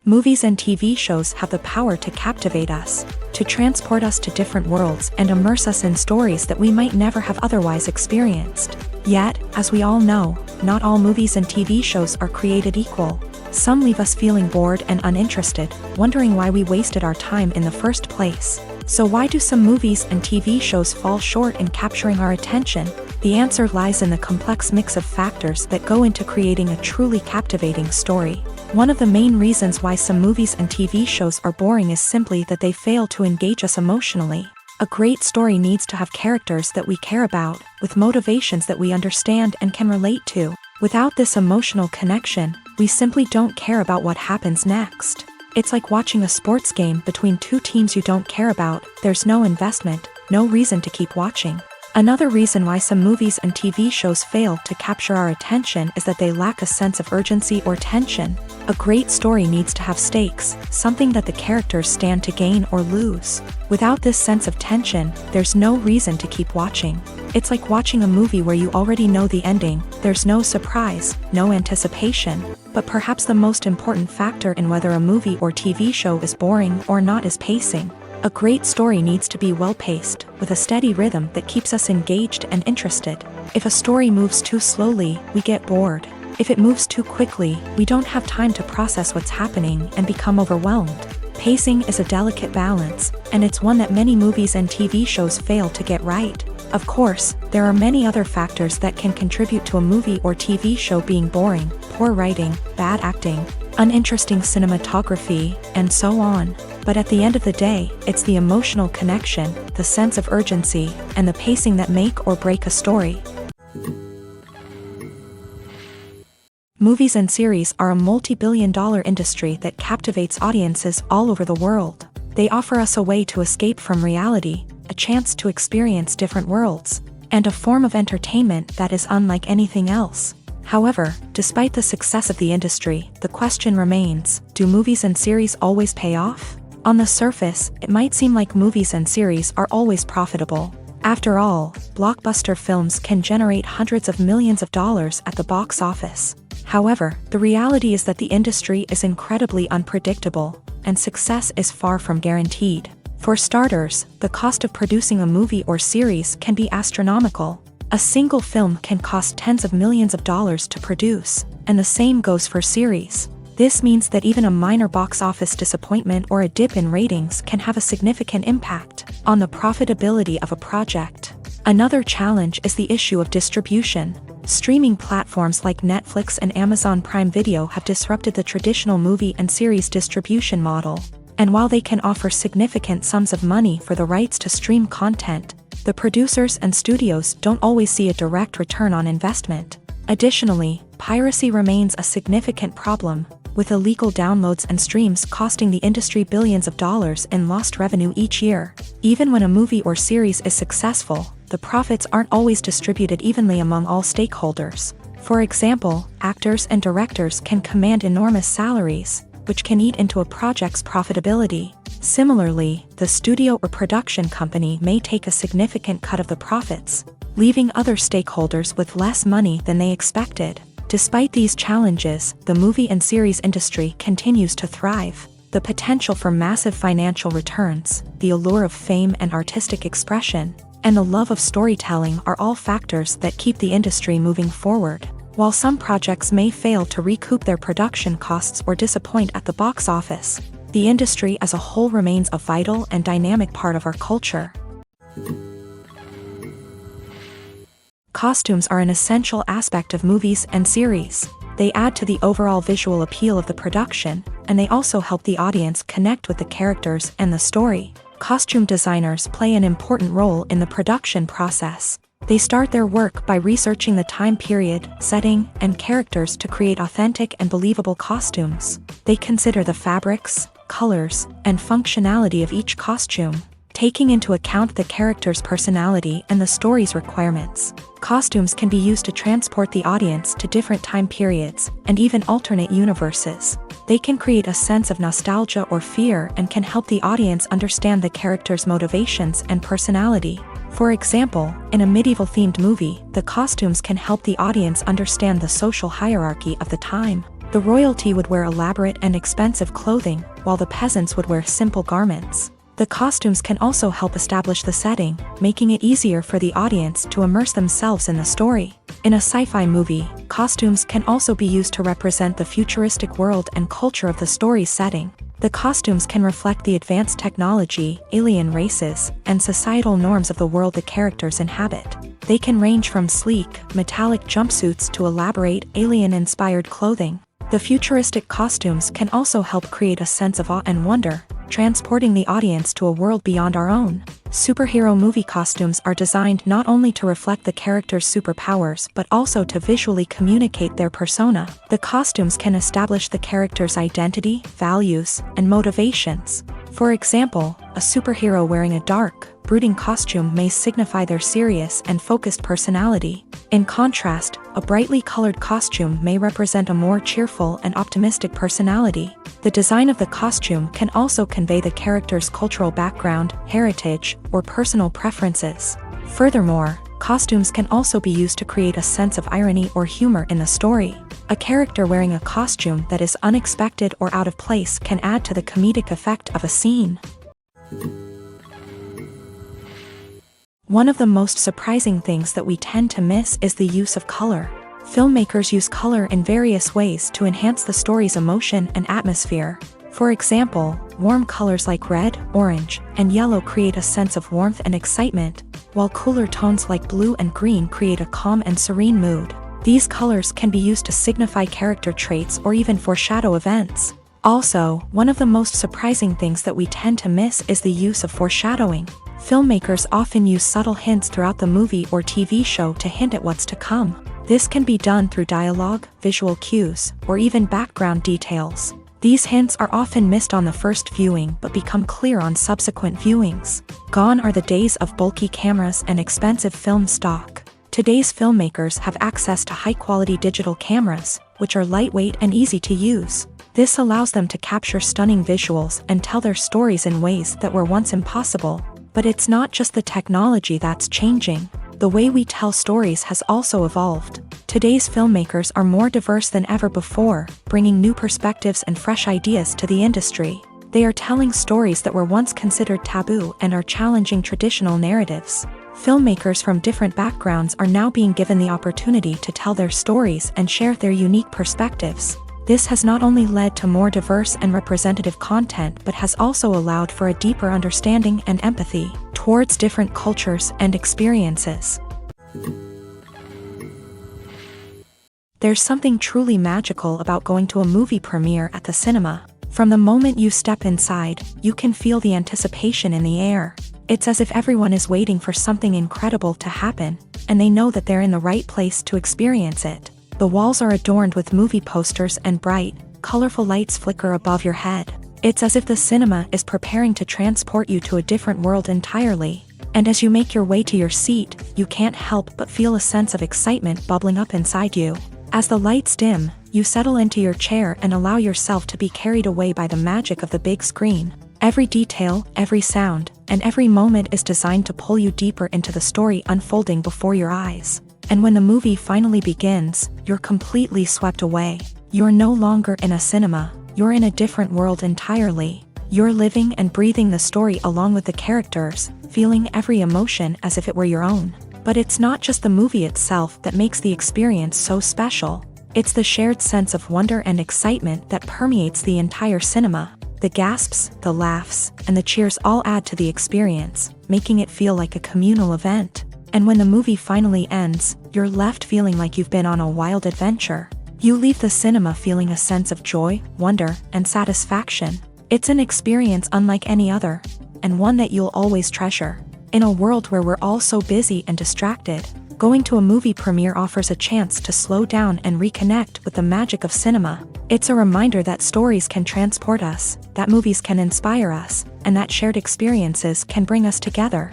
Movies and TV shows have the power to captivate us, to transport us to different worlds and immerse us in stories that we might never have otherwise experienced. Yet, as we all know, not all movies and TV shows are created equal. Some leave us feeling bored and uninterested, wondering why we wasted our time in the first place. So why do some movies and TV shows fall short in capturing our attention? The answer lies in the complex mix of factors that go into creating a truly captivating story. One of the main reasons why some movies and TV shows are boring is simply that they fail to engage us emotionally. A great story needs to have characters that we care about, with motivations that we understand and can relate to. Without this emotional connection, we simply don't care about what happens next. It's like watching a sports game between two teams you don't care about. There's no investment, no reason to keep watching. Another reason why some movies and TV shows fail to capture our attention is that they lack a sense of urgency or tension. A great story needs to have stakes, something that the characters stand to gain or lose. Without this sense of tension, there's no reason to keep watching. It's like watching a movie where you already know the ending. There's no surprise, no anticipation. But perhaps the most important factor in whether a movie or TV show is boring or not is pacing. A great story needs to be well-paced, with a steady rhythm that keeps us engaged and interested. If a story moves too slowly, we get bored. If it moves too quickly, we don't have time to process what's happening and become overwhelmed. Pacing is a delicate balance, and it's one that many movies and TV shows fail to get right. Of course, there are many other factors that can contribute to a movie or TV show being boring: poor writing, bad acting, uninteresting cinematography, and so on. But at the end of the day, it's the emotional connection, the sense of urgency, and the pacing that make or break a story. Movies and series are a multi-billion-dollar industry that captivates audiences all over the world. They offer us a way to escape from reality, a chance to experience different worlds, and a form of entertainment that is unlike anything else. However, despite the success of the industry, the question remains: do movies and series always pay off? On the surface, it might seem like movies and series are always profitable. After all, blockbuster films can generate hundreds of millions of dollars at the box office. However, the reality is that the industry is incredibly unpredictable, and success is far from guaranteed. For starters, the cost of producing a movie or series can be astronomical. A single film can cost tens of millions of dollars to produce, and the same goes for series. This means that even a minor box office disappointment or a dip in ratings can have a significant impact on the profitability of a project. Another challenge is the issue of distribution. Streaming platforms like Netflix and Amazon Prime Video have disrupted the traditional movie and series distribution model. And while they can offer significant sums of money for the rights to stream content, the producers and studios don't always see a direct return on investment. Additionally, piracy remains a significant problem, with illegal downloads and streams costing the industry billions of dollars in lost revenue each year. Even when a movie or series is successful, the profits aren't always distributed evenly among all stakeholders. For example, actors and directors can command enormous salaries, which can eat into a project's profitability. Similarly, the studio or production company may take a significant cut of the profits, leaving other stakeholders with less money than they expected. Despite these challenges, the movie and series industry continues to thrive. The potential for massive financial returns, the allure of fame and artistic expression, and the love of storytelling are all factors that keep the industry moving forward. While some projects may fail to recoup their production costs or disappoint at the box office, the industry as a whole remains a vital and dynamic part of our culture. Costumes are an essential aspect of movies and series. They add to the overall visual appeal of the production, and they also help the audience connect with the characters and the story. Costume designers play an important role in the production process. They start their work by researching the time period, setting, and characters to create authentic and believable costumes. They consider the fabrics, colors, and functionality of each costume. taking into account the character's personality and the story's requirements. Costumes can be used to transport the audience to different time periods, and even alternate universes. They can create a sense of nostalgia or fear and can help the audience understand the character's motivations and personality. For example, in a medieval-themed movie, the costumes can help the audience understand the social hierarchy of the time. The royalty would wear elaborate and expensive clothing, while the peasants would wear simple garments. The costumes can also help establish the setting, making it easier for the audience to immerse themselves in the story. In a sci-fi movie, costumes can also be used to represent the futuristic world and culture of the story's setting. The costumes can reflect the advanced technology, alien races, and societal norms of the world the characters inhabit. They can range from sleek, metallic jumpsuits to elaborate, alien-inspired clothing. The futuristic costumes can also help create a sense of awe and wonder, transporting the audience to a world beyond our own. Superhero movie costumes are designed not only to reflect the character's superpowers but also to visually communicate their persona. The costumes can establish the character's identity, values, and motivations. For example, a superhero wearing a dark, brooding costume may signify their serious and focused personality. In contrast, a brightly colored costume may represent a more cheerful and optimistic personality. The design of the costume can also convey the character's cultural background, heritage, or personal preferences. Furthermore, costumes can also be used to create a sense of irony or humor in the story. A character wearing a costume that is unexpected or out of place can add to the comedic effect of a scene. One of the most surprising things that we tend to miss is the use of color. Filmmakers use color in various ways to enhance the story's emotion and atmosphere. For example, warm colors like red, orange, and yellow create a sense of warmth and excitement, while cooler tones like blue and green create a calm and serene mood. These colors can be used to signify character traits or even foreshadow events. Also, one of the most surprising things that we tend to miss is the use of foreshadowing. Filmmakers often use subtle hints throughout the movie or TV show to hint at what's to come. This can be done through dialogue, visual cues, or even background details. These hints are often missed on the first viewing but become clear on subsequent viewings. Gone are the days of bulky cameras and expensive film stock. Today's filmmakers have access to high-quality digital cameras, which are lightweight and easy to use. This allows them to capture stunning visuals and tell their stories in ways that were once impossible. But it's not just the technology that's changing. The way we tell stories has also evolved. Today's filmmakers are more diverse than ever before, bringing new perspectives and fresh ideas to the industry. They are telling stories that were once considered taboo and are challenging traditional narratives. Filmmakers from different backgrounds are now being given the opportunity to tell their stories and share their unique perspectives. This has not only led to more diverse and representative content but has also allowed for a deeper understanding and empathy towards different cultures and experiences. There's something truly magical about going to a movie premiere at the cinema. From the moment you step inside, you can feel the anticipation in the air. It's as if everyone is waiting for something incredible to happen, and they know that they're in the right place to experience it. The walls are adorned with movie posters and bright, colorful lights flicker above your head. It's as if the cinema is preparing to transport you to a different world entirely. And as you make your way to your seat, you can't help but feel a sense of excitement bubbling up inside you. As the lights dim, you settle into your chair and allow yourself to be carried away by the magic of the big screen. Every detail, every sound, and every moment is designed to pull you deeper into the story unfolding before your eyes. And when the movie finally begins, you're completely swept away. You're no longer in a cinema, you're in a different world entirely. You're living and breathing the story along with the characters, feeling every emotion as if it were your own. But it's not just the movie itself that makes the experience so special. It's the shared sense of wonder and excitement that permeates the entire cinema. The gasps, the laughs, and the cheers all add to the experience, making it feel like a communal event. And when the movie finally ends, you're left feeling like you've been on a wild adventure. You leave the cinema feeling a sense of joy, wonder, and satisfaction. It's an experience unlike any other, and one that you'll always treasure. In a world where we're all so busy and distracted, Going to a movie premiere offers a chance to slow down and reconnect with the magic of cinema. It's a reminder that stories can transport us, that movies can inspire us, and that shared experiences can bring us together.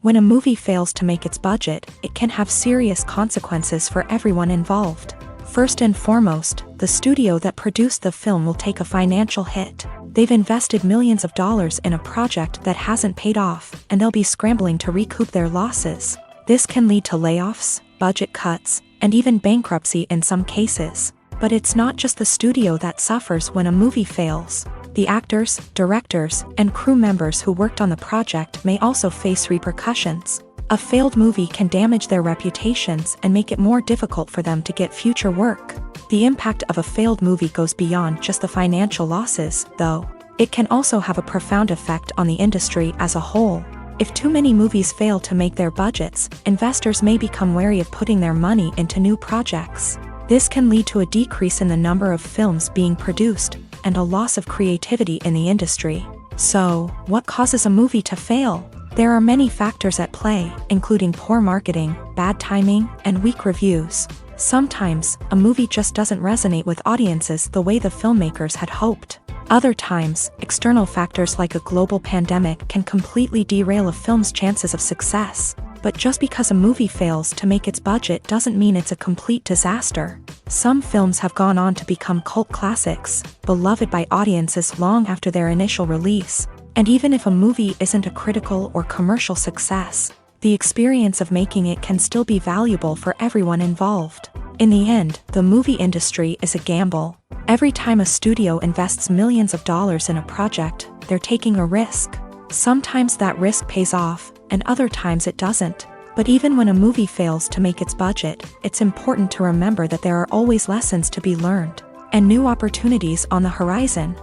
When a movie fails to make its budget, it can have serious consequences for everyone involved. First and foremost, the studio that produced the film will take a financial hit. They've invested millions of dollars in a project that hasn't paid off, and they'll be scrambling to recoup their losses. This can lead to layoffs, budget cuts, and even bankruptcy in some cases. But it's not just the studio that suffers when a movie fails. The actors, directors, and crew members who worked on the project may also face repercussions. A failed movie can damage their reputations and make it more difficult for them to get future work. The impact of a failed movie goes beyond just the financial losses, though. It can also have a profound effect on the industry as a whole. If too many movies fail to make their budgets, investors may become wary of putting their money into new projects. This can lead to a decrease in the number of films being produced, and a loss of creativity in the industry. So, what causes a movie to fail? There are many factors at play, including poor marketing, bad timing, and weak reviews. Sometimes, a movie just doesn't resonate with audiences the way the filmmakers had hoped. Other times, external factors like a global pandemic can completely derail a film's chances of success. But just because a movie fails to make its budget doesn't mean it's a complete disaster. Some films have gone on to become cult classics, beloved by audiences long after their initial release. And even if a movie isn't a critical or commercial success, the experience of making it can still be valuable for everyone involved. In the end, the movie industry is a gamble. Every time a studio invests millions of dollars in a project, they're taking a risk. Sometimes that risk pays off, and other times it doesn't. But even when a movie fails to make its budget, it's important to remember that there are always lessons to be learned, and new opportunities on the horizon.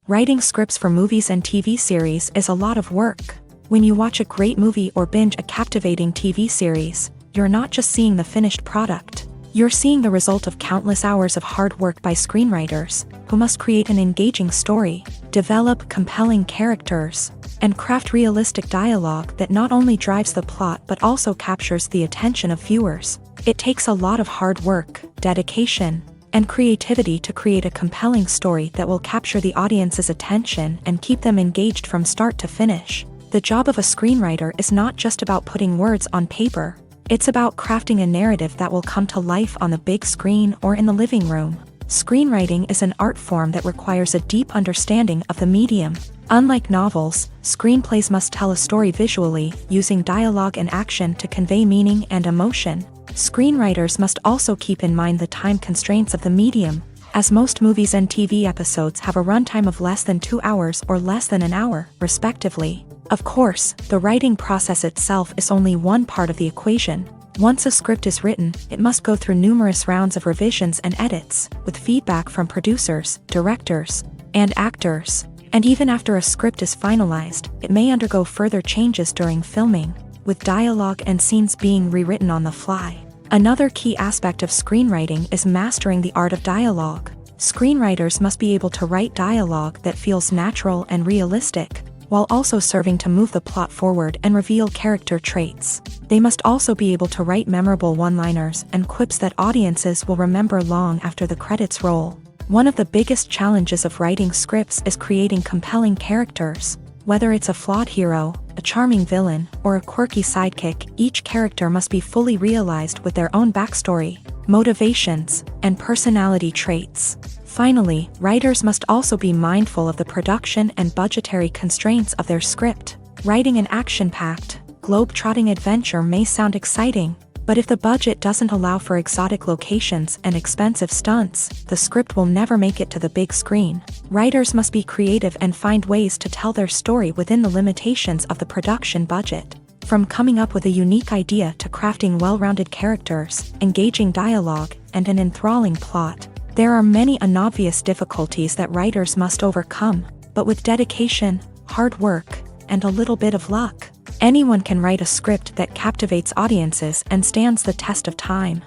Writing scripts for movies and TV series is a lot of work. When you watch a great movie or binge a captivating TV series, you're not just seeing the finished product. You're seeing the result of countless hours of hard work by screenwriters, who must create an engaging story, develop compelling characters, and craft realistic dialogue that not only drives the plot but also captures the attention of viewers. It takes a lot of hard work, dedication, and creativity to create a compelling story that will capture the audience's attention and keep them engaged from start to finish. The job of a screenwriter is not just about putting words on paper. It's about crafting a narrative that will come to life on the big screen or in the living room. Screenwriting is an art form that requires a deep understanding of the medium. Unlike novels, screenplays must tell a story visually, using dialogue and action to convey meaning and emotion. Screenwriters must also keep in mind the time constraints of the medium, as most movies and TV episodes have a runtime of less than 2 hours or less than an hour, respectively. Of course, the writing process itself is only one part of the equation. Once a script is written, it must go through numerous rounds of revisions and edits, with feedback from producers, directors, and actors. And even after a script is finalized, it may undergo further changes during filming, with dialogue and scenes being rewritten on the fly. Another key aspect of screenwriting is mastering the art of dialogue. Screenwriters must be able to write dialogue that feels natural and realistic, while also serving to move the plot forward and reveal character traits. They must also be able to write memorable one-liners and quips that audiences will remember long after the credits roll. One of the biggest challenges of writing scripts is creating compelling characters. Whether it's a flawed hero, a charming villain, or a quirky sidekick, each character must be fully realized with their own backstory, motivations, and personality traits. Finally, writers must also be mindful of the production and budgetary constraints of their script. Writing an action-packed, globe-trotting adventure may sound exciting, but if the budget doesn't allow for exotic locations and expensive stunts, the script will never make it to the big screen. Writers must be creative and find ways to tell their story within the limitations of the production budget. From coming up with a unique idea to crafting well-rounded characters, engaging dialogue, and an enthralling plot, there are many unobvious difficulties that writers must overcome, but with dedication, hard work, and a little bit of luck, anyone can write a script that captivates audiences and stands the test of time.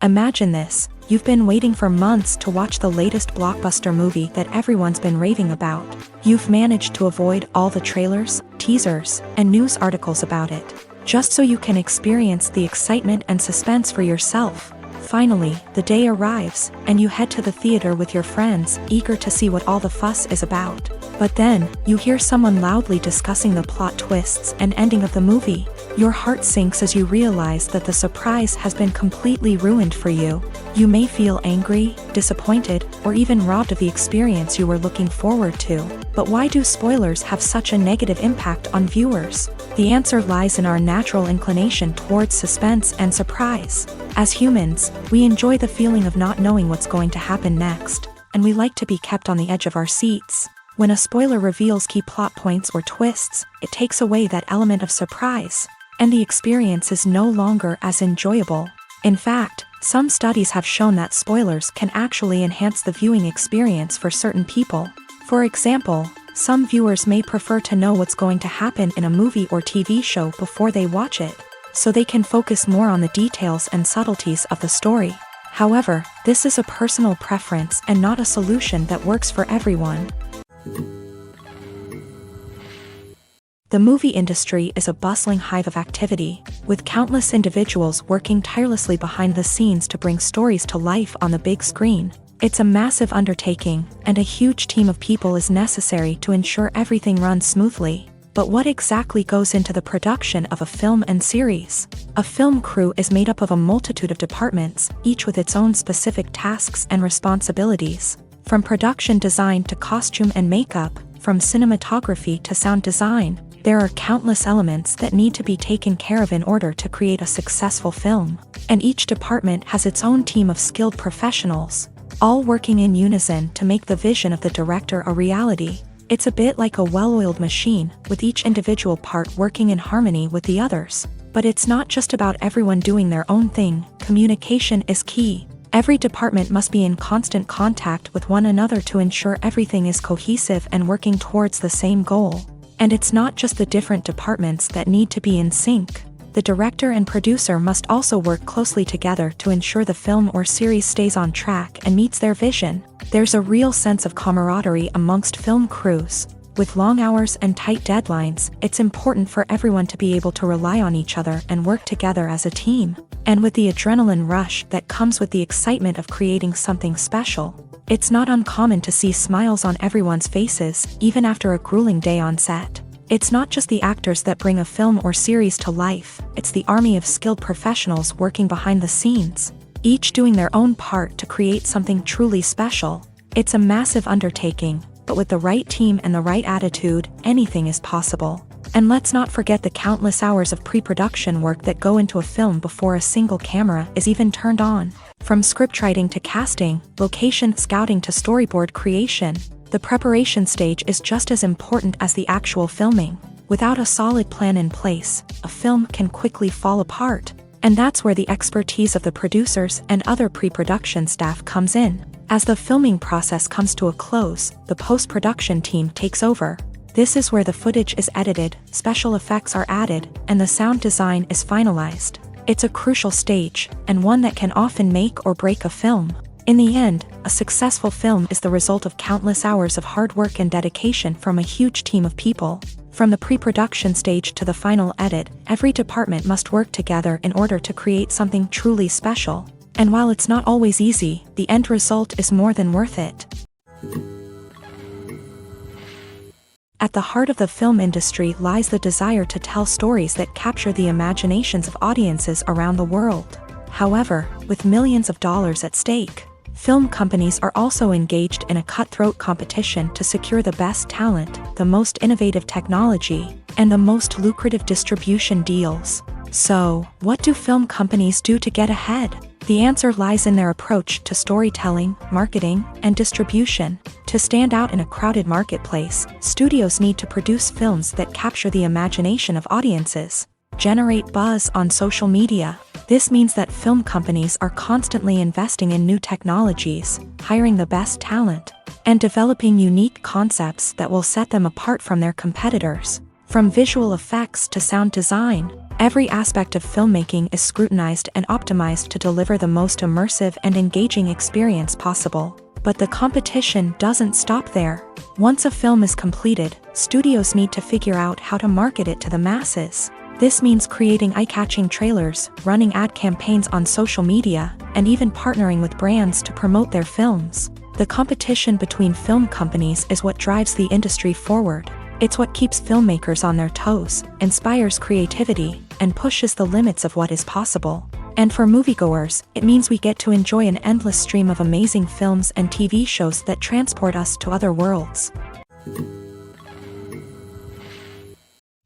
Imagine this: You've been waiting for months to watch the latest blockbuster movie that everyone's been raving about. You've managed to avoid all the trailers, teasers, and news articles about it, just so you can experience the excitement and suspense for yourself. Finally, the day arrives, and you head to the theater with your friends, eager to see what all the fuss is about. But then, you hear someone loudly discussing the plot twists and ending of the movie. Your heart sinks as you realize that the surprise has been completely ruined for you. You may feel angry, disappointed, or even robbed of the experience you were looking forward to. But why do spoilers have such a negative impact on viewers? The answer lies in our natural inclination towards suspense and surprise. As humans, we enjoy the feeling of not knowing what's going to happen next, and we like to be kept on the edge of our seats. When a spoiler reveals key plot points or twists, it takes away that element of surprise, and the experience is no longer as enjoyable. In fact, some studies have shown that spoilers can actually enhance the viewing experience for certain people. For example, some viewers may prefer to know what's going to happen in a movie or TV show before they watch it, so they can focus more on the details and subtleties of the story. However, this is a personal preference and not a solution that works for everyone. The movie industry is a bustling hive of activity, with countless individuals working tirelessly behind the scenes to bring stories to life on the big screen. It's a massive undertaking, and a huge team of people is necessary to ensure everything runs smoothly. But what exactly goes into the production of a film and series? A film crew is made up of a multitude of departments, each with its own specific tasks and responsibilities. From production design to costume and makeup, from cinematography to sound design, there are countless elements that need to be taken care of in order to create a successful film. And each department has its own team of skilled professionals, all working in unison to make the vision of the director a reality. It's a bit like a well-oiled machine, with each individual part working in harmony with the others. But it's not just about everyone doing their own thing. Communication is key. Every department must be in constant contact with one another to ensure everything is cohesive and working towards the same goal. And it's not just the different departments that need to be in sync. The director and producer must also work closely together to ensure the film or series stays on track and meets their vision. There's a real sense of camaraderie amongst film crews. With long hours and tight deadlines, it's important for everyone to be able to rely on each other and work together as a team. And with the adrenaline rush that comes with the excitement of creating something special, it's not uncommon to see smiles on everyone's faces, even after a grueling day on set. It's not just the actors that bring a film or series to life, it's the army of skilled professionals working behind the scenes, each doing their own part to create something truly special. It's a massive undertaking, but with the right team and the right attitude, anything is possible. And let's not forget the countless hours of pre-production work that go into a film before a single camera is even turned on. From scriptwriting to casting, location scouting to storyboard creation, the preparation stage is just as important as the actual filming. Without a solid plan in place, a film can quickly fall apart. And that's where the expertise of the producers and other pre-production staff comes in. As the filming process comes to a close, the post-production team takes over. This is where the footage is edited, special effects are added, and the sound design is finalized. It's a crucial stage, and one that can often make or break a film. In the end, a successful film is the result of countless hours of hard work and dedication from a huge team of people. From the pre-production stage to the final edit, every department must work together in order to create something truly special. And while it's not always easy, the end result is more than worth it. At the heart of the film industry lies the desire to tell stories that capture the imaginations of audiences around the world. However, with millions of dollars at stake, film companies are also engaged in a cutthroat competition to secure the best talent, the most innovative technology, and the most lucrative distribution deals. So, what do film companies do to get ahead? The answer lies in their approach to storytelling, marketing, and distribution. To stand out in a crowded marketplace, studios need to produce films that capture the imagination of audiences, generate buzz on social media. This means that film companies are constantly investing in new technologies, hiring the best talent, and developing unique concepts that will set them apart from their competitors. From visual effects to sound design, Every aspect of filmmaking is scrutinized and optimized to deliver the most immersive and engaging experience possible. But the competition doesn't stop there. Once a film is completed, studios need to figure out how to market it to the masses. This means creating eye-catching trailers, running ad campaigns on social media, and even partnering with brands to promote their films. The competition between film companies is what drives the industry forward. It's what keeps filmmakers on their toes, inspires creativity, and pushes the limits of what is possible. And for moviegoers, it means we get to enjoy an endless stream of amazing films and TV shows that transport us to other worlds.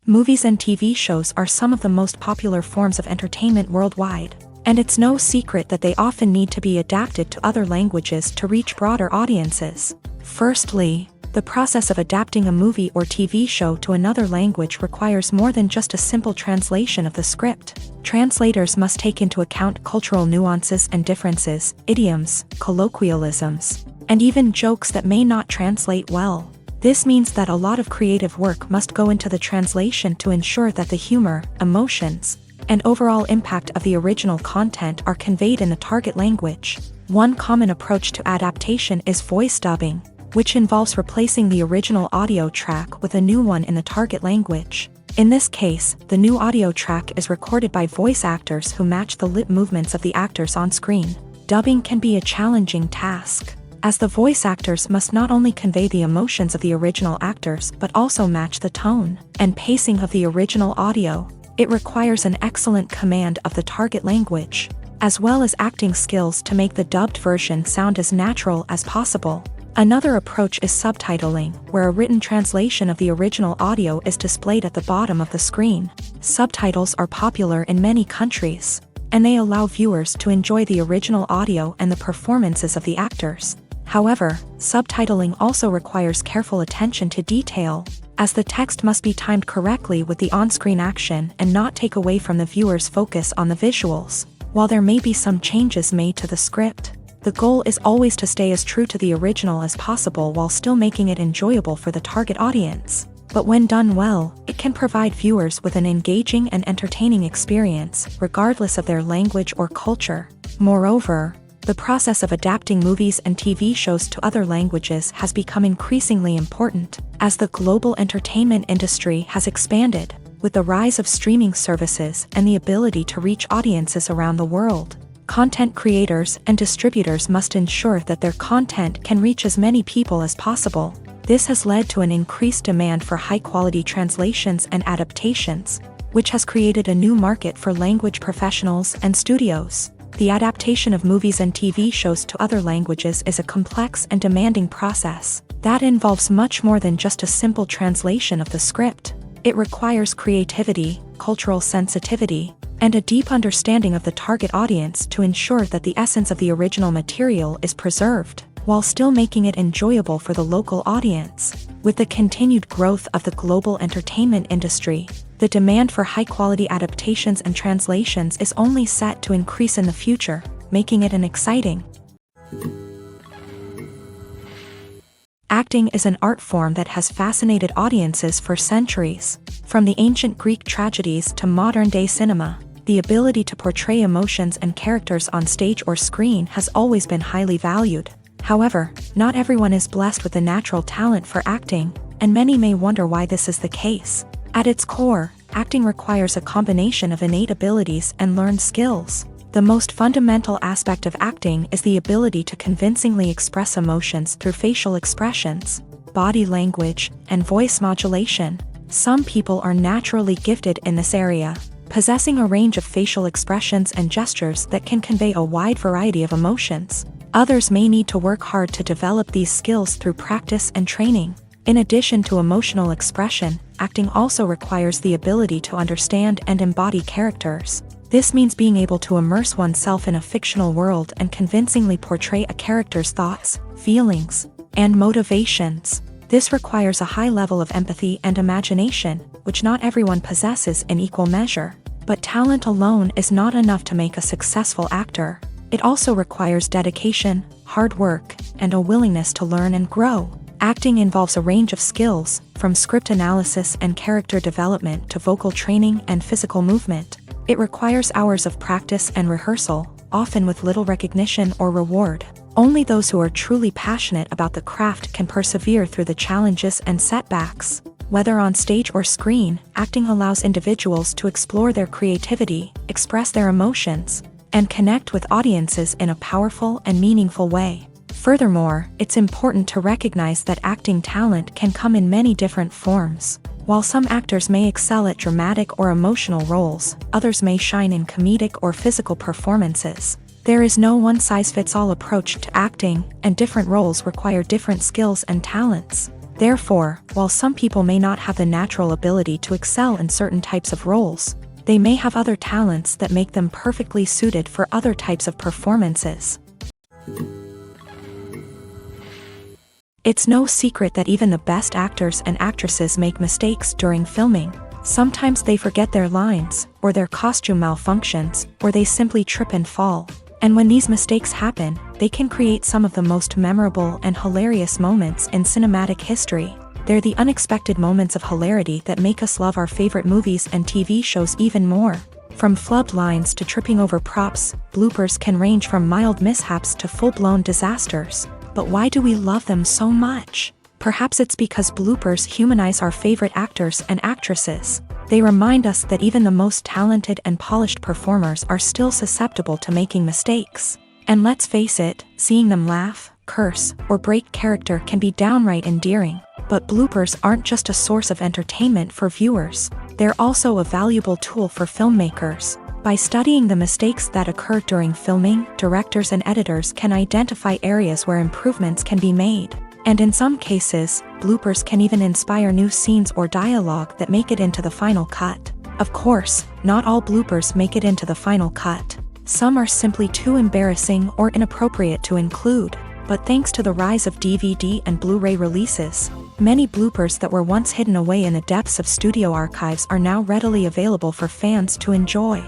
Movies and TV shows are some of the most popular forms of entertainment worldwide, and it's no secret that they often need to be adapted to other languages to reach broader audiences. Firstly, the process of adapting a movie or TV show to another language requires more than just a simple translation of the script. Translators must take into account cultural nuances and differences, idioms, colloquialisms, and even jokes that may not translate well. This means that a lot of creative work must go into the translation to ensure that the humor, emotions, and overall impact of the original content are conveyed in the target language. One common approach to adaptation is voice dubbing, which involves replacing the original audio track with a new one in the target language. In this case, the new audio track is recorded by voice actors who match the lip movements of the actors on screen. Dubbing can be a challenging task, as the voice actors must not only convey the emotions of the original actors but also match the tone and pacing of the original audio. It requires an excellent command of the target language, as well as acting skills to make the dubbed version sound as natural as possible. Another approach is subtitling, where a written translation of the original audio is displayed at the bottom of the screen. Subtitles are popular in many countries, and they allow viewers to enjoy the original audio and the performances of the actors. However, subtitling also requires careful attention to detail, as the text must be timed correctly with the on-screen action and not take away from the viewer's focus on the visuals. While there may be some changes made to the script, the goal is always to stay as true to the original as possible while still making it enjoyable for the target audience. But when done well, it can provide viewers with an engaging and entertaining experience, regardless of their language or culture. Moreover, the process of adapting movies and TV shows to other languages has become increasingly important, as the global entertainment industry has expanded, with the rise of streaming services and the ability to reach audiences around the world. Content creators and distributors must ensure that their content can reach as many people as possible. This has led to an increased demand for high-quality translations and adaptations, which has created a new market for language professionals and studios. The adaptation of movies and TV shows to other languages is a complex and demanding process that involves much more than just a simple translation of the script. It requires creativity, cultural sensitivity, and a deep understanding of the target audience to ensure that the essence of the original material is preserved, while still making it enjoyable for the local audience. With the continued growth of the global entertainment industry, the demand for high-quality adaptations and translations is only set to increase in the future, making it an exciting. Acting is an art form that has fascinated audiences for centuries. From the ancient Greek tragedies to modern-day cinema, the ability to portray emotions and characters on stage or screen has always been highly valued. However, not everyone is blessed with the natural talent for acting, and many may wonder why this is the case. At its core, acting requires a combination of innate abilities and learned skills. The most fundamental aspect of acting is the ability to convincingly express emotions through facial expressions, body language, and voice modulation. Some people are naturally gifted in this area, possessing a range of facial expressions and gestures that can convey a wide variety of emotions. Others may need to work hard to develop these skills through practice and training. In addition to emotional expression, acting also requires the ability to understand and embody characters. This means being able to immerse oneself in a fictional world and convincingly portray a character's thoughts, feelings, and motivations. This requires a high level of empathy and imagination, which not everyone possesses in equal measure. But talent alone is not enough to make a successful actor. It also requires dedication, hard work, and a willingness to learn and grow. Acting involves a range of skills, from script analysis and character development to vocal training and physical movement. It requires hours of practice and rehearsal, often with little recognition or reward. Only those who are truly passionate about the craft can persevere through the challenges and setbacks. Whether on stage or screen, acting allows individuals to explore their creativity, express their emotions, and connect with audiences in a powerful and meaningful way. Furthermore, it's important to recognize that acting talent can come in many different forms. While some actors may excel at dramatic or emotional roles, others may shine in comedic or physical performances. There is no one-size-fits-all approach to acting, and different roles require different skills and talents. Therefore, while some people may not have the natural ability to excel in certain types of roles, they may have other talents that make them perfectly suited for other types of performances. It's no secret that even the best actors and actresses make mistakes during filming. Sometimes they forget their lines, or their costume malfunctions, or they simply trip and fall. And when these mistakes happen, they can create some of the most memorable and hilarious moments in cinematic history. They're the unexpected moments of hilarity that make us love our favorite movies and TV shows even more. From flubbed lines to tripping over props, bloopers can range from mild mishaps to full-blown disasters. But why do we love them so much? Perhaps it's because bloopers humanize our favorite actors and actresses. They remind us that even the most talented and polished performers are still susceptible to making mistakes. And let's face it, seeing them laugh, curse, or break character can be downright endearing. But bloopers aren't just a source of entertainment for viewers. They're also a valuable tool for filmmakers. By studying the mistakes that occur during filming, directors and editors can identify areas where improvements can be made. And in some cases, bloopers can even inspire new scenes or dialogue that make it into the final cut. Of course, not all bloopers make it into the final cut. Some are simply too embarrassing or inappropriate to include. But thanks to the rise of DVD and Blu-ray releases, many bloopers that were once hidden away in the depths of studio archives are now readily available for fans to enjoy.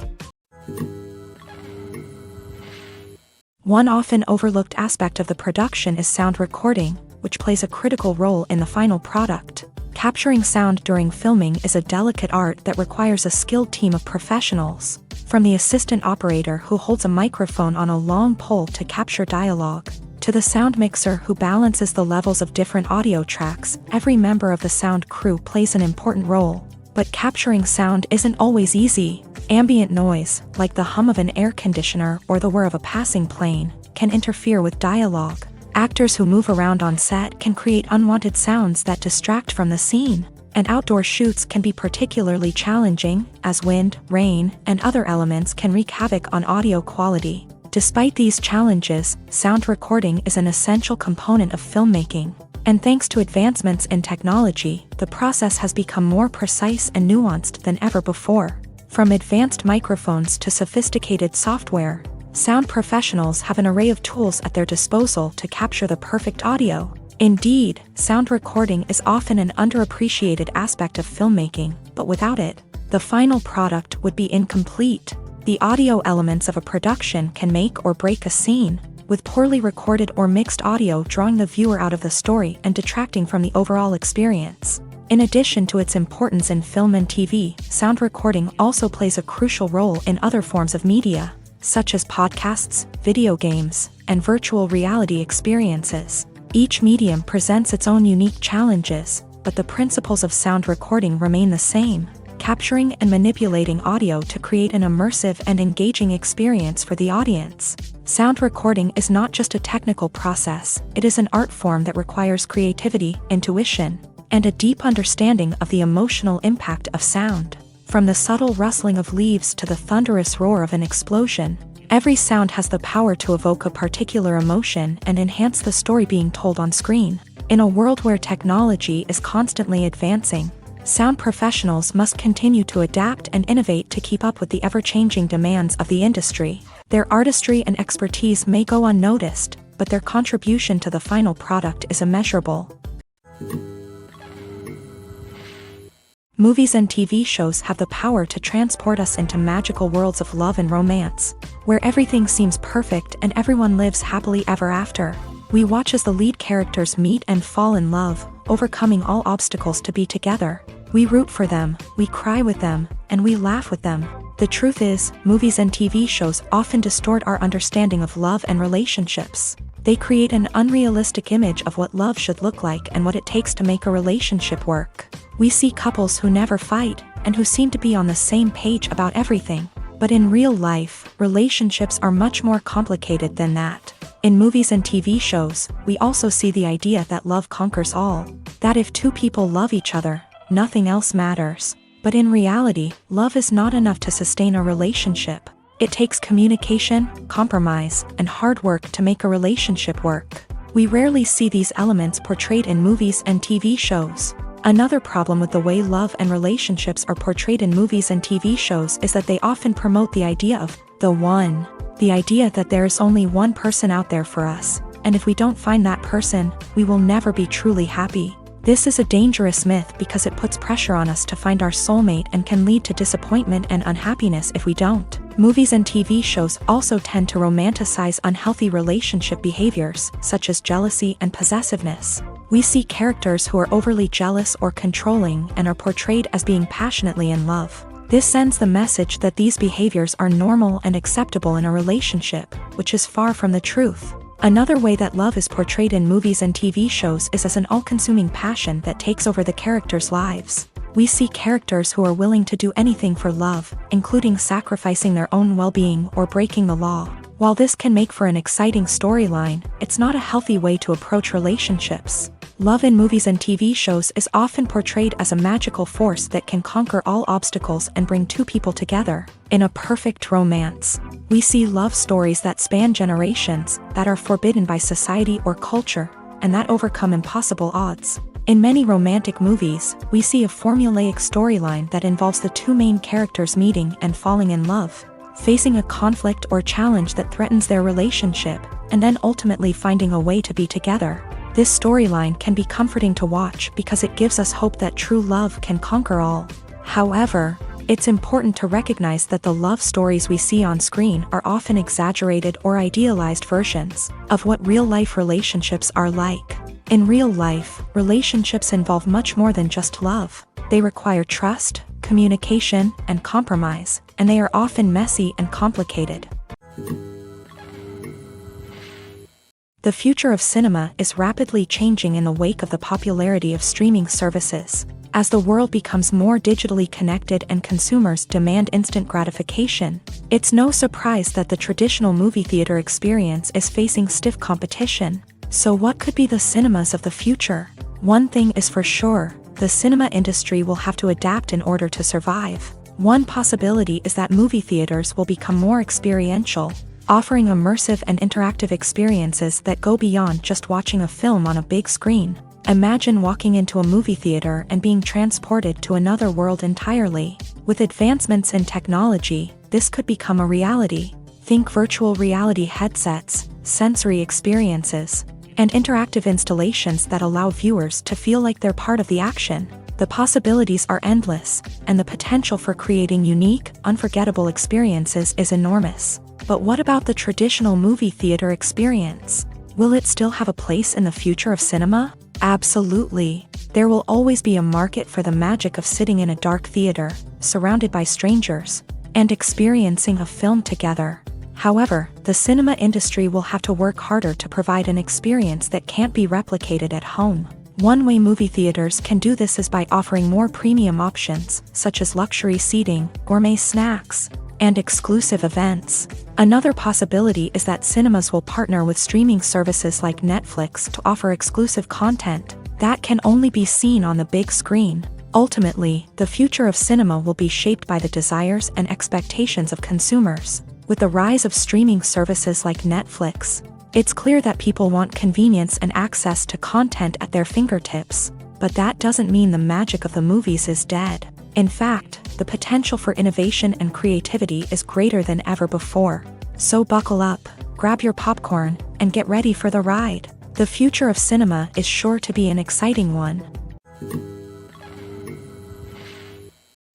One often overlooked aspect of the production is sound recording, which plays a critical role in the final product. Capturing sound during filming is a delicate art that requires a skilled team of professionals. From the assistant operator who holds a microphone on a long pole to capture dialogue, to the sound mixer who balances the levels of different audio tracks, every member of the sound crew plays an important role. But capturing sound isn't always easy. Ambient noise, like the hum of an air conditioner or the whir of a passing plane, can interfere with dialogue. Actors who move around on set can create unwanted sounds that distract from the scene. And outdoor shoots can be particularly challenging, as wind, rain, and other elements can wreak havoc on audio quality. Despite these challenges, sound recording is an essential component of filmmaking. And thanks to advancements in technology, the process has become more precise and nuanced than ever before. From advanced microphones to sophisticated software, sound professionals have an array of tools at their disposal to capture the perfect audio. Indeed, sound recording is often an underappreciated aspect of filmmaking, but without it, the final product would be incomplete. The audio elements of a production can make or break a scene, with poorly recorded or mixed audio drawing the viewer out of the story and detracting from the overall experience. In addition to its importance in film and TV, sound recording also plays a crucial role in other forms of media, such as podcasts, video games, and virtual reality experiences. Each medium presents its own unique challenges, but the principles of sound recording remain the same: capturing and manipulating audio to create an immersive and engaging experience for the audience. Sound recording is not just a technical process, it is an art form that requires creativity, intuition, and a deep understanding of the emotional impact of sound. From the subtle rustling of leaves to the thunderous roar of an explosion, every sound has the power to evoke a particular emotion and enhance the story being told on screen. In a world where technology is constantly advancing, sound professionals must continue to adapt and innovate to keep up with the ever-changing demands of the industry. Their artistry and expertise may go unnoticed, but their contribution to the final product is immeasurable. Movies and TV shows have the power to transport us into magical worlds of love and romance, where everything seems perfect and everyone lives happily ever after. We watch as the lead characters meet and fall in love, overcoming all obstacles to be together. We root for them, we cry with them, and we laugh with them. The truth is, movies and TV shows often distort our understanding of love and relationships. They create an unrealistic image of what love should look like and what it takes to make a relationship work. We see couples who never fight, and who seem to be on the same page about everything. But in real life, relationships are much more complicated than that. In movies and TV shows, we also see the idea that love conquers all. That if two people love each other, nothing else matters. But in reality, love is not enough to sustain a relationship. It takes communication, compromise, and hard work to make a relationship work. We rarely see these elements portrayed in movies and TV shows. Another problem with the way love and relationships are portrayed in movies and TV shows is that they often promote the idea of the one. The idea that there is only one person out there for us, and if we don't find that person, we will never be truly happy. This is a dangerous myth because it puts pressure on us to find our soulmate and can lead to disappointment and unhappiness if we don't. Movies and TV shows also tend to romanticize unhealthy relationship behaviors, such as jealousy and possessiveness. We see characters who are overly jealous or controlling and are portrayed as being passionately in love. This sends the message that these behaviors are normal and acceptable in a relationship, which is far from the truth. Another way that love is portrayed in movies and TV shows is as an all-consuming passion that takes over the characters' lives. We see characters who are willing to do anything for love, including sacrificing their own well-being or breaking the law. While this can make for an exciting storyline, it's not a healthy way to approach relationships. Love in movies and TV shows is often portrayed as a magical force that can conquer all obstacles and bring two people together. In a perfect romance, we see love stories that span generations, that are forbidden by society or culture, and that overcome impossible odds. In many romantic movies, we see a formulaic storyline that involves the two main characters meeting and falling in love, facing a conflict or challenge that threatens their relationship, and then ultimately finding a way to be together. This storyline can be comforting to watch because it gives us hope that true love can conquer all. However, it's important to recognize that the love stories we see on screen are often exaggerated or idealized versions of what real-life relationships are like. In real life, relationships involve much more than just love. They require trust, communication, and compromise, and they are often messy and complicated. The future of cinema is rapidly changing in the wake of the popularity of streaming services. As the world becomes more digitally connected and consumers demand instant gratification, it's no surprise that the traditional movie theater experience is facing stiff competition. So what could be the cinemas of the future? One thing is for sure, the cinema industry will have to adapt in order to survive. One possibility is that movie theaters will become more experiential, offering immersive and interactive experiences that go beyond just watching a film on a big screen. Imagine walking into a movie theater and being transported to another world entirely. With advancements in technology, this could become a reality. Think virtual reality headsets, sensory experiences, and interactive installations that allow viewers to feel like they're part of the action. The possibilities are endless, and the potential for creating unique, unforgettable experiences is enormous. But what about the traditional movie theater experience? Will it still have a place in the future of cinema? Absolutely. There will always be a market for the magic of sitting in a dark theater, surrounded by strangers, and experiencing a film together. However, the cinema industry will have to work harder to provide an experience that can't be replicated at home. One way movie theaters can do this is by offering more premium options, such as luxury seating, gourmet snacks, and exclusive events. Another possibility is that cinemas will partner with streaming services like Netflix to offer exclusive content that can only be seen on the big screen. Ultimately, the future of cinema will be shaped by the desires and expectations of consumers. With the rise of streaming services like Netflix, it's clear that people want convenience and access to content at their fingertips. But that doesn't mean the magic of the movies is dead. In fact, the potential for innovation and creativity is greater than ever before. So buckle up, grab your popcorn, and get ready for the ride. The future of cinema is sure to be an exciting one.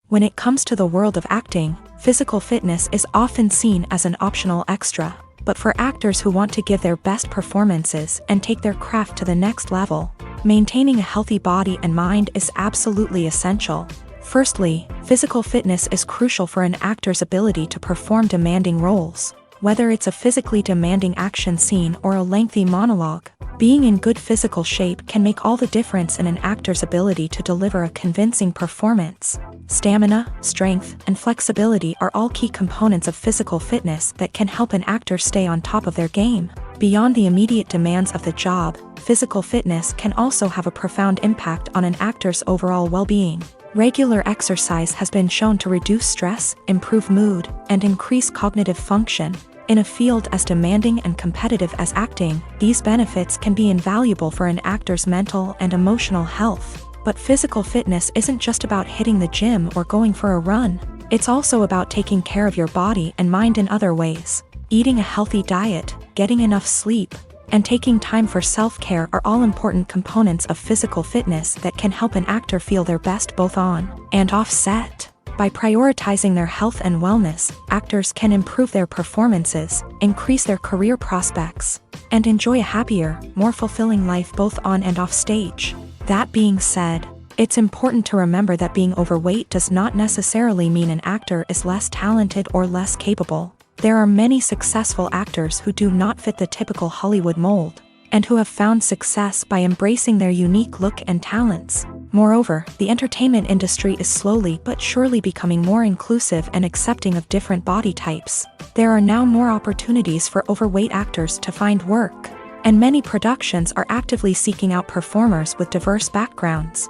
When it comes to the world of acting, physical fitness is often seen as an optional extra. but for actors who want to give their best performances and take their craft to the next level, maintaining a healthy body and mind is absolutely essential. Firstly, physical fitness is crucial for an actor's ability to perform demanding roles. Whether it's a physically demanding action scene or a lengthy monologue, being in good physical shape can make all the difference in an actor's ability to deliver a convincing performance. Stamina, strength, and flexibility are all key components of physical fitness that can help an actor stay on top of their game. Beyond the immediate demands of the job, physical fitness can also have a profound impact on an actor's overall well-being. Regular exercise has been shown to reduce stress, improve mood, and increase cognitive function. In a field as demanding and competitive as acting, these benefits can be invaluable for an actor's mental and emotional health. But physical fitness isn't just about hitting the gym or going for a run. It's also about taking care of your body and mind in other ways. Eating a healthy diet, getting enough sleep, and taking time for self-care are all important components of physical fitness that can help an actor feel their best both on and off set. By prioritizing their health and wellness, actors can improve their performances, increase their career prospects, and enjoy a happier, more fulfilling life both on and off stage. That being said, it's important to remember that being overweight does not necessarily mean an actor is less talented or less capable. There are many successful actors who do not fit the typical Hollywood mold, and who have found success by embracing their unique look and talents. Moreover, the entertainment industry is slowly but surely becoming more inclusive and accepting of different body types. There are now more opportunities for overweight actors to find work, and many productions are actively seeking out performers with diverse backgrounds.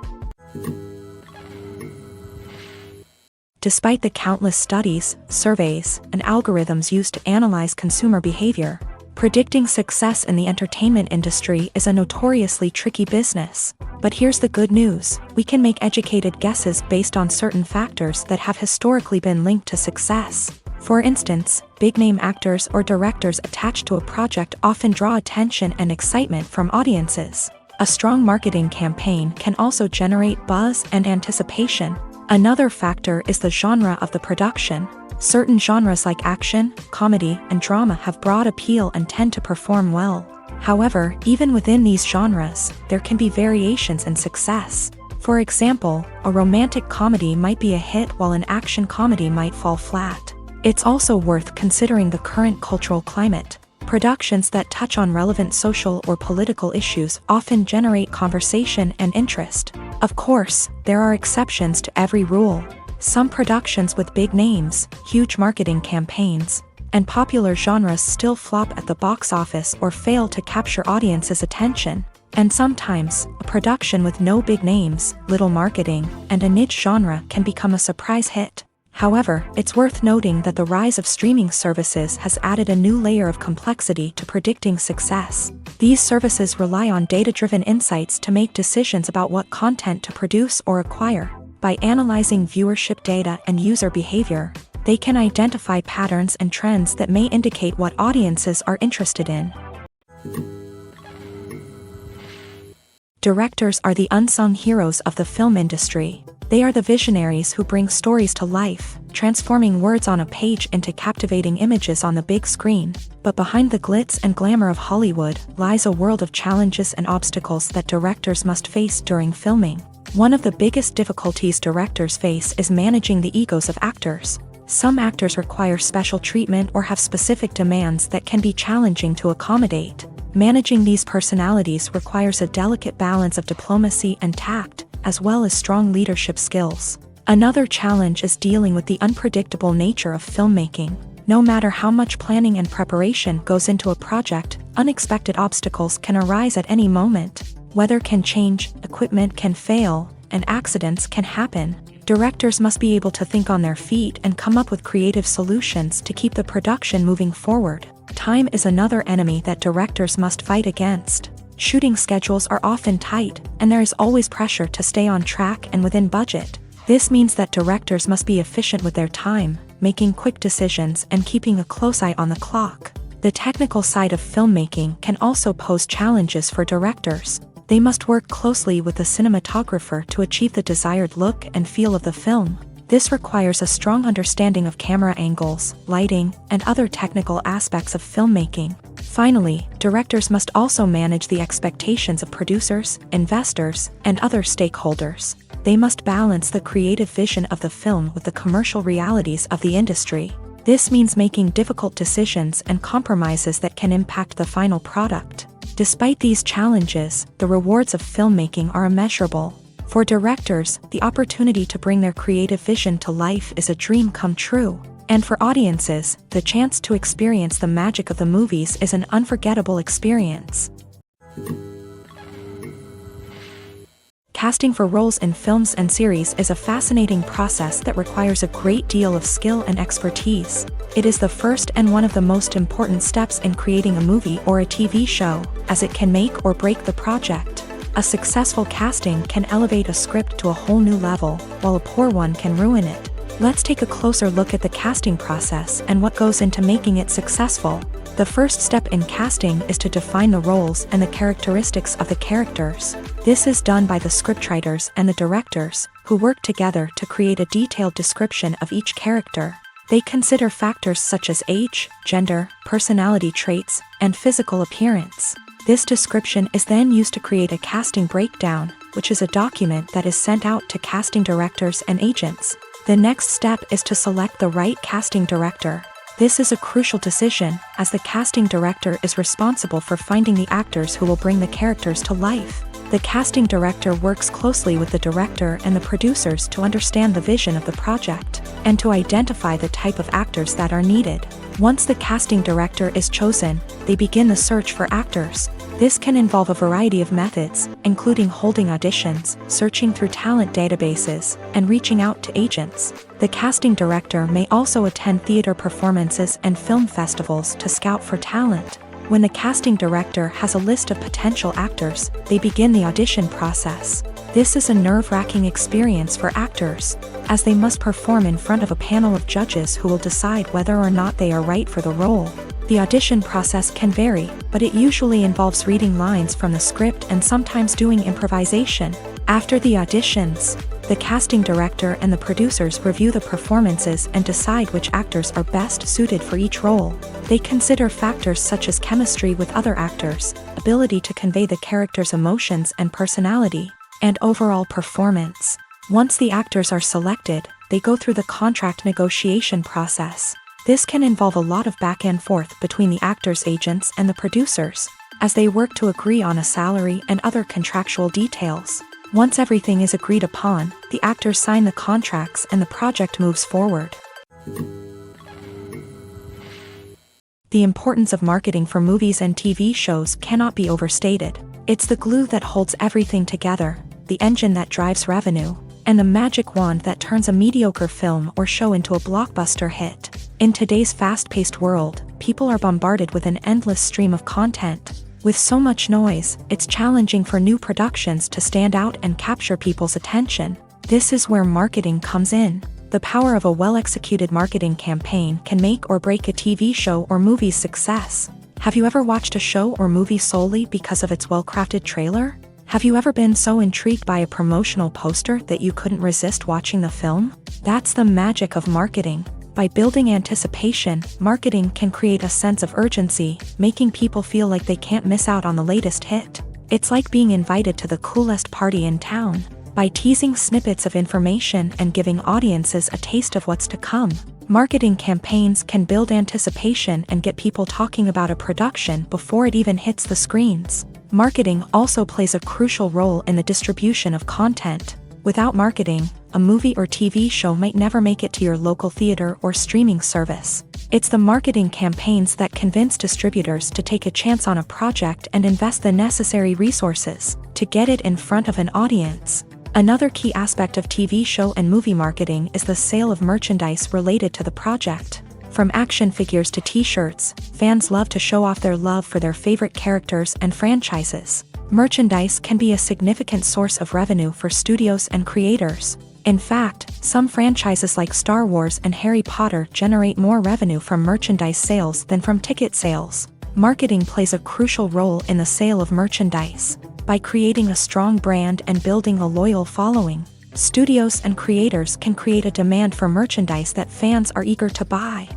Despite the countless studies, surveys, and algorithms used to analyze consumer behavior, predicting success in the entertainment industry is a notoriously tricky business. But here's the good news: we can make educated guesses based on certain factors that have historically been linked to success. For instance, big-name actors or directors attached to a project often draw attention and excitement from audiences. A strong marketing campaign can also generate buzz and anticipation. Another factor is the genre of the production. Certain genres like action, comedy, and drama have broad appeal and tend to perform well. However, even within these genres, there can be variations in success. For example, a romantic comedy might be a hit while an action comedy might fall flat. It's also worth considering the current cultural climate. Productions that touch on relevant social or political issues often generate conversation and interest. Of course, there are exceptions to every rule. Some productions with big names, huge marketing campaigns, and popular genres still flop at the box office or fail to capture audiences' attention. And sometimes, a production with no big names, little marketing, and a niche genre can become a surprise hit. However, it's worth noting that the rise of streaming services has added a new layer of complexity to predicting success. These services rely on data-driven insights to make decisions about what content to produce or acquire. By analyzing viewership data and user behavior, they can identify patterns and trends that may indicate what audiences are interested in. Directors are the unsung heroes of the film industry. They are the visionaries who bring stories to life, transforming words on a page into captivating images on the big screen. But behind the glitz and glamour of Hollywood lies a world of challenges and obstacles that directors must face during filming. One of the biggest difficulties directors face is managing the egos of actors. Some actors require special treatment or have specific demands that can be challenging to accommodate. Managing these personalities requires a delicate balance of diplomacy and tact, as well as strong leadership skills. Another challenge is dealing with the unpredictable nature of filmmaking. No matter how much planning and preparation goes into a project, unexpected obstacles can arise at any moment. Weather can change, equipment can fail, and accidents can happen. Directors must be able to think on their feet and come up with creative solutions to keep the production moving forward. Time is another enemy that directors must fight against. Shooting schedules are often tight, and there is always pressure to stay on track and within budget. This means that directors must be efficient with their time, making quick decisions and keeping a close eye on the clock. The technical side of filmmaking can also pose challenges for directors. They must work closely with the cinematographer to achieve the desired look and feel of the film. This requires a strong understanding of camera angles, lighting, and other technical aspects of filmmaking. Finally, directors must also manage the expectations of producers, investors, and other stakeholders. They must balance the creative vision of the film with the commercial realities of the industry. This means making difficult decisions and compromises that can impact the final product. Despite these challenges, the rewards of filmmaking are immeasurable. For directors, the opportunity to bring their creative vision to life is a dream come true. And for audiences, the chance to experience the magic of the movies is an unforgettable experience. Casting for roles in films and series is a fascinating process that requires a great deal of skill and expertise. It is the first and one of the most important steps in creating a movie or a TV show, as it can make or break the project. A successful casting can elevate a script to a whole new level, while a poor one can ruin it. Let's take a closer look at the casting process and what goes into making it successful. The first step in casting is to define the roles and the characteristics of the characters. This is done by the scriptwriters and the directors, who work together to create a detailed description of each character. They consider factors such as age, gender, personality traits, and physical appearance. This description is then used to create a casting breakdown, which is a document that is sent out to casting directors and agents. The next step is to select the right casting director. This is a crucial decision, as the casting director is responsible for finding the actors who will bring the characters to life. The casting director works closely with the director and the producers to understand the vision of the project, and to identify the type of actors that are needed. Once the casting director is chosen, they begin the search for actors. This can involve a variety of methods, including holding auditions, searching through talent databases, and reaching out to agents. The casting director may also attend theater performances and film festivals to scout for talent. When the casting director has a list of potential actors, they begin the audition process. This is a nerve-wracking experience for actors, as they must perform in front of a panel of judges who will decide whether or not they are right for the role. The audition process can vary, but it usually involves reading lines from the script and sometimes doing improvisation. After the auditions, the casting director and the producers review the performances and decide which actors are best suited for each role. They consider factors such as chemistry with other actors, ability to convey the character's emotions and personality, and overall performance. Once the actors are selected, they go through the contract negotiation process. This can involve a lot of back and forth between the actors' agents and the producers, as they work to agree on a salary and other contractual details. Once everything is agreed upon, the actors sign the contracts and the project moves forward. The importance of marketing for movies and TV shows cannot be overstated. It's the glue that holds everything together, the engine that drives revenue, and the magic wand that turns a mediocre film or show into a blockbuster hit. In today's fast-paced world, people are bombarded with an endless stream of content. With so much noise, it's challenging for new productions to stand out and capture people's attention. This is where marketing comes in. The power of a well-executed marketing campaign can make or break a TV show or movie's success. Have you ever watched a show or movie solely because of its well-crafted trailer? Have you ever been so intrigued by a promotional poster that you couldn't resist watching the film? That's the magic of marketing. By building anticipation, marketing can create a sense of urgency, making people feel like they can't miss out on the latest hit. It's like being invited to the coolest party in town. By teasing snippets of information and giving audiences a taste of what's to come, marketing campaigns can build anticipation and get people talking about a production before it even hits the screens. Marketing also plays a crucial role in the distribution of content. Without marketing, a movie or TV show might never make it to your local theater or streaming service. It's the marketing campaigns that convince distributors to take a chance on a project and invest the necessary resources to get it in front of an audience. Another key aspect of TV show and movie marketing is the sale of merchandise related to the project. From action figures to t-shirts, fans love to show off their love for their favorite characters and franchises. Merchandise can be a significant source of revenue for studios and creators. In fact, some franchises like Star Wars and Harry Potter generate more revenue from merchandise sales than from ticket sales. Marketing plays a crucial role in the sale of merchandise. By creating a strong brand and building a loyal following, Studios and creators can create a demand for merchandise that fans are eager to buy.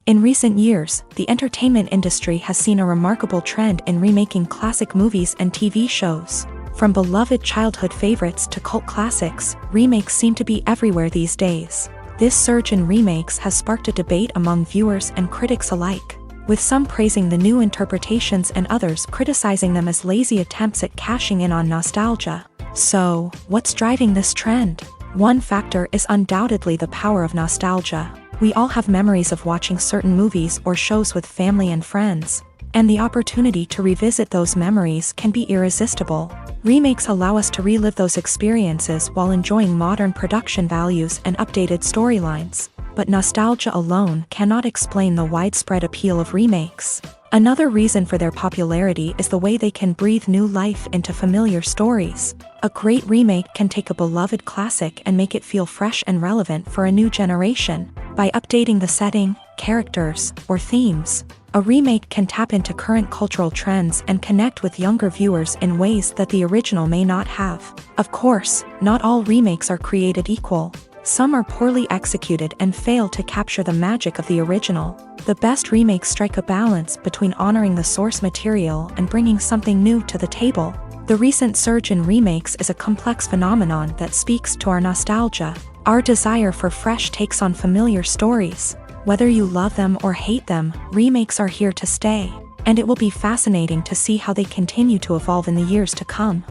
In recent years, the entertainment industry has seen a remarkable trend in remaking classic movies and TV shows. From beloved childhood favorites to cult classics, remakes seem to be everywhere these days. This surge in remakes has sparked a debate among viewers and critics alike, with some praising the new interpretations and others criticizing them as lazy attempts at cashing in on nostalgia. So, what's driving this trend? One factor is undoubtedly the power of nostalgia. We all have memories of watching certain movies or shows with family and friends, and the opportunity to revisit those memories can be irresistible. Remakes allow us to relive those experiences while enjoying modern production values and updated storylines. But nostalgia alone cannot explain the widespread appeal of remakes. Another reason for their popularity is the way they can breathe new life into familiar stories. A great remake can take a beloved classic and make it feel fresh and relevant for a new generation. By updating the setting, characters, or themes, a remake can tap into current cultural trends and connect with younger viewers in ways that the original may not have. Of course, not all remakes are created equal. Some are poorly executed and fail to capture the magic of the original. The best remakes strike a balance between honoring the source material and bringing something new to the table. The recent surge in remakes is a complex phenomenon that speaks to our nostalgia, our desire for fresh takes on familiar stories. Whether you love them or hate them, remakes are here to stay, and it will be fascinating to see how they continue to evolve in the years to come.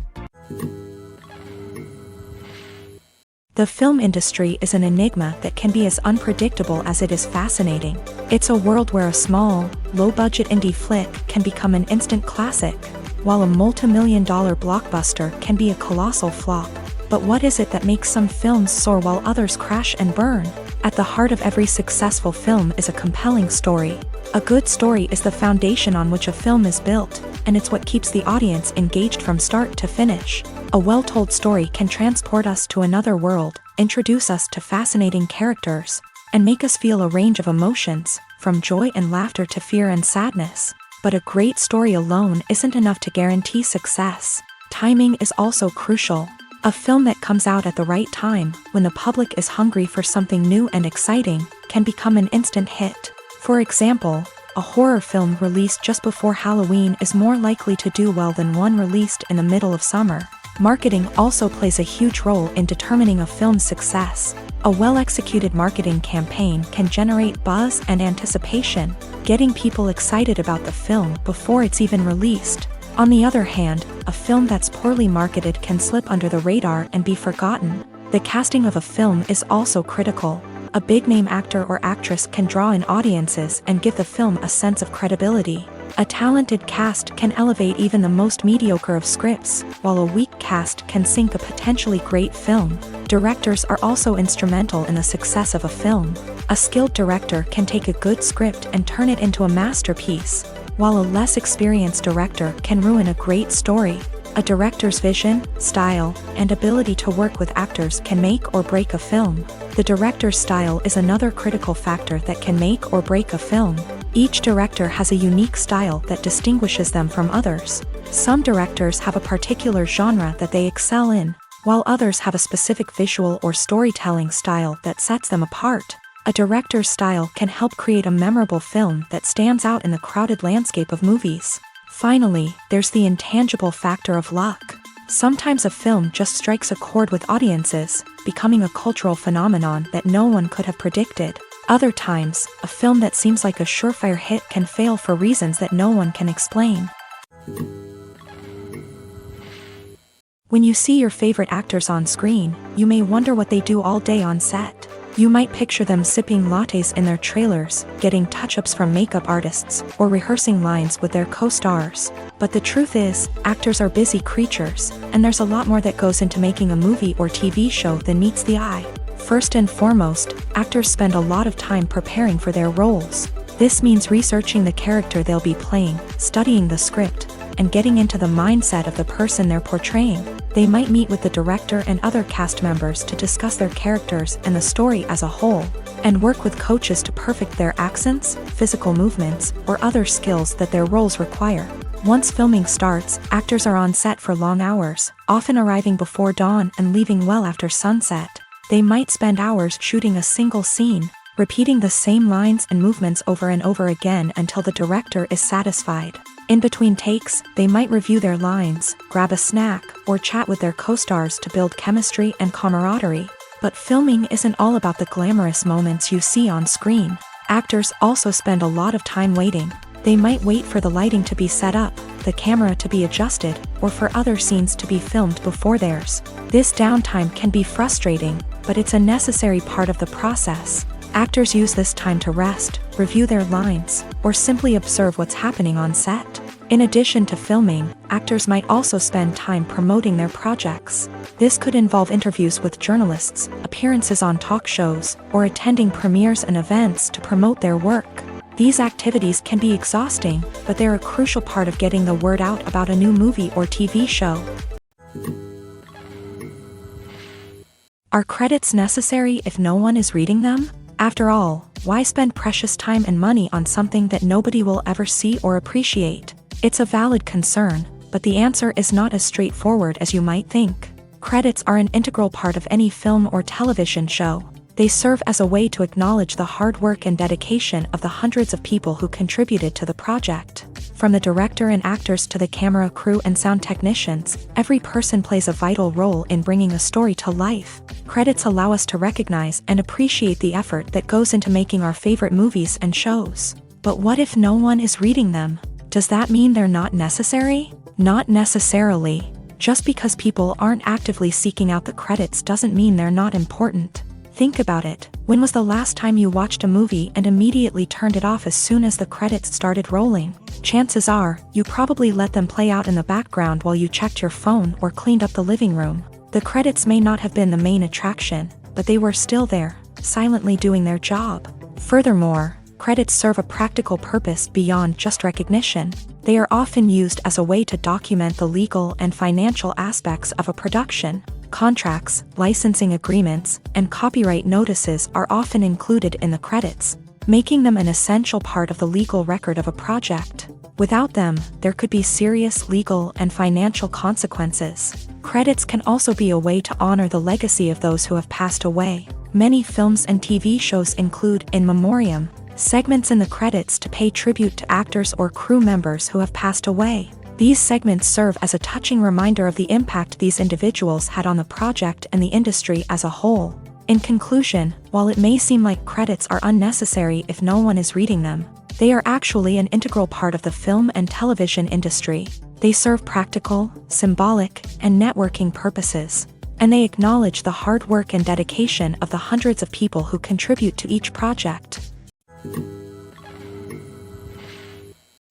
The film industry is an enigma that can be as unpredictable as it is fascinating. It's a world where a small, low-budget indie flick can become an instant classic, while a multi-million-dollar blockbuster can be a colossal flop. But what is it that makes some films soar while others crash and burn? At the heart of every successful film is a compelling story. A good story is the foundation on which a film is built, and it's what keeps the audience engaged from start to finish. A well-told story can transport us to another world, introduce us to fascinating characters, and make us feel a range of emotions, from joy and laughter to fear and sadness. But a great story alone isn't enough to guarantee success. Timing is also crucial. A film that comes out at the right time, when the public is hungry for something new and exciting, can become an instant hit. For example, a horror film released just before Halloween is more likely to do well than one released in the middle of summer. Marketing also plays a huge role in determining a film's success. A well-executed marketing campaign can generate buzz and anticipation, getting people excited about the film before it's even released. On the other hand, a film that's poorly marketed can slip under the radar and be forgotten. The casting of a film is also critical. A big-name actor or actress can draw in audiences and give the film a sense of credibility. A talented cast can elevate even the most mediocre of scripts, while a weak cast can sink a potentially great film. Directors are also instrumental in the success of a film. A skilled director can take a good script and turn it into a masterpiece, while a less experienced director can ruin a great story. A director's vision, style, and ability to work with actors can make or break a film. The director's style is another critical factor that can make or break a film. Each director has a unique style that distinguishes them from others. Some directors have a particular genre that they excel in, while others have a specific visual or storytelling style that sets them apart. A director's style can help create a memorable film that stands out in the crowded landscape of movies. Finally, there's the intangible factor of luck. Sometimes a film just strikes a chord with audiences, becoming a cultural phenomenon that no one could have predicted. Other times, a film that seems like a surefire hit can fail for reasons that no one can explain. When you see your favorite actors on screen, you may wonder what they do all day on set. You might picture them sipping lattes in their trailers, getting touch-ups from makeup artists, or rehearsing lines with their co-stars. But the truth is, actors are busy creatures, and there's a lot more that goes into making a movie or TV show than meets the eye. First and foremost, actors spend a lot of time preparing for their roles. This means researching the character they'll be playing, studying the script, and getting into the mindset of the person they're portraying. They might meet with the director and other cast members to discuss their characters and the story as a whole, and work with coaches to perfect their accents, physical movements, or other skills that their roles require. Once filming starts, actors are on set for long hours, often arriving before dawn and leaving well after sunset. They might spend hours shooting a single scene, repeating the same lines and movements over and over again until the director is satisfied. In between takes, they might review their lines, grab a snack, or chat with their co-stars to build chemistry and camaraderie. But filming isn't all about the glamorous moments you see on screen. Actors also spend a lot of time waiting. They might wait for the lighting to be set up, the camera to be adjusted, or for other scenes to be filmed before theirs. This downtime can be frustrating, but it's a necessary part of the process. Actors use this time to rest, review their lines, or simply observe what's happening on set. In addition to filming, actors might also spend time promoting their projects. This could involve interviews with journalists, appearances on talk shows, or attending premieres and events to promote their work. These activities can be exhausting, but they're a crucial part of getting the word out about a new movie or TV show. Are credits necessary if no one is reading them? After all, why spend precious time and money on something that nobody will ever see or appreciate? It's a valid concern, but the answer is not as straightforward as you might think. Credits are an integral part of any film or television show. They serve as a way to acknowledge the hard work and dedication of the hundreds of people who contributed to the project. From the director and actors to the camera crew and sound technicians, every person plays a vital role in bringing a story to life. Credits allow us to recognize and appreciate the effort that goes into making our favorite movies and shows. But what if no one is reading them? Does that mean they're not necessary? Not necessarily. Just because people aren't actively seeking out the credits doesn't mean they're not important. Think about it. When was the last time you watched a movie and immediately turned it off as soon as the credits started rolling? Chances are, you probably let them play out in the background while you checked your phone or cleaned up the living room. The credits may not have been the main attraction, but they were still there, silently doing their job. Furthermore, credits serve a practical purpose beyond just recognition. They are often used as a way to document the legal and financial aspects of a production. Contracts, licensing agreements, and copyright notices are often included in the credits, making them an essential part of the legal record of a project. Without them, there could be serious legal and financial consequences. Credits can also be a way to honor the legacy of those who have passed away. Many films and TV shows include in memoriam segments in the credits to pay tribute to actors or crew members who have passed away. These segments serve as a touching reminder of the impact these individuals had on the project and the industry as a whole. In conclusion, while it may seem like credits are unnecessary if no one is reading them, they are actually an integral part of the film and television industry. They serve practical, symbolic, and networking purposes, and they acknowledge the hard work and dedication of the hundreds of people who contribute to each project.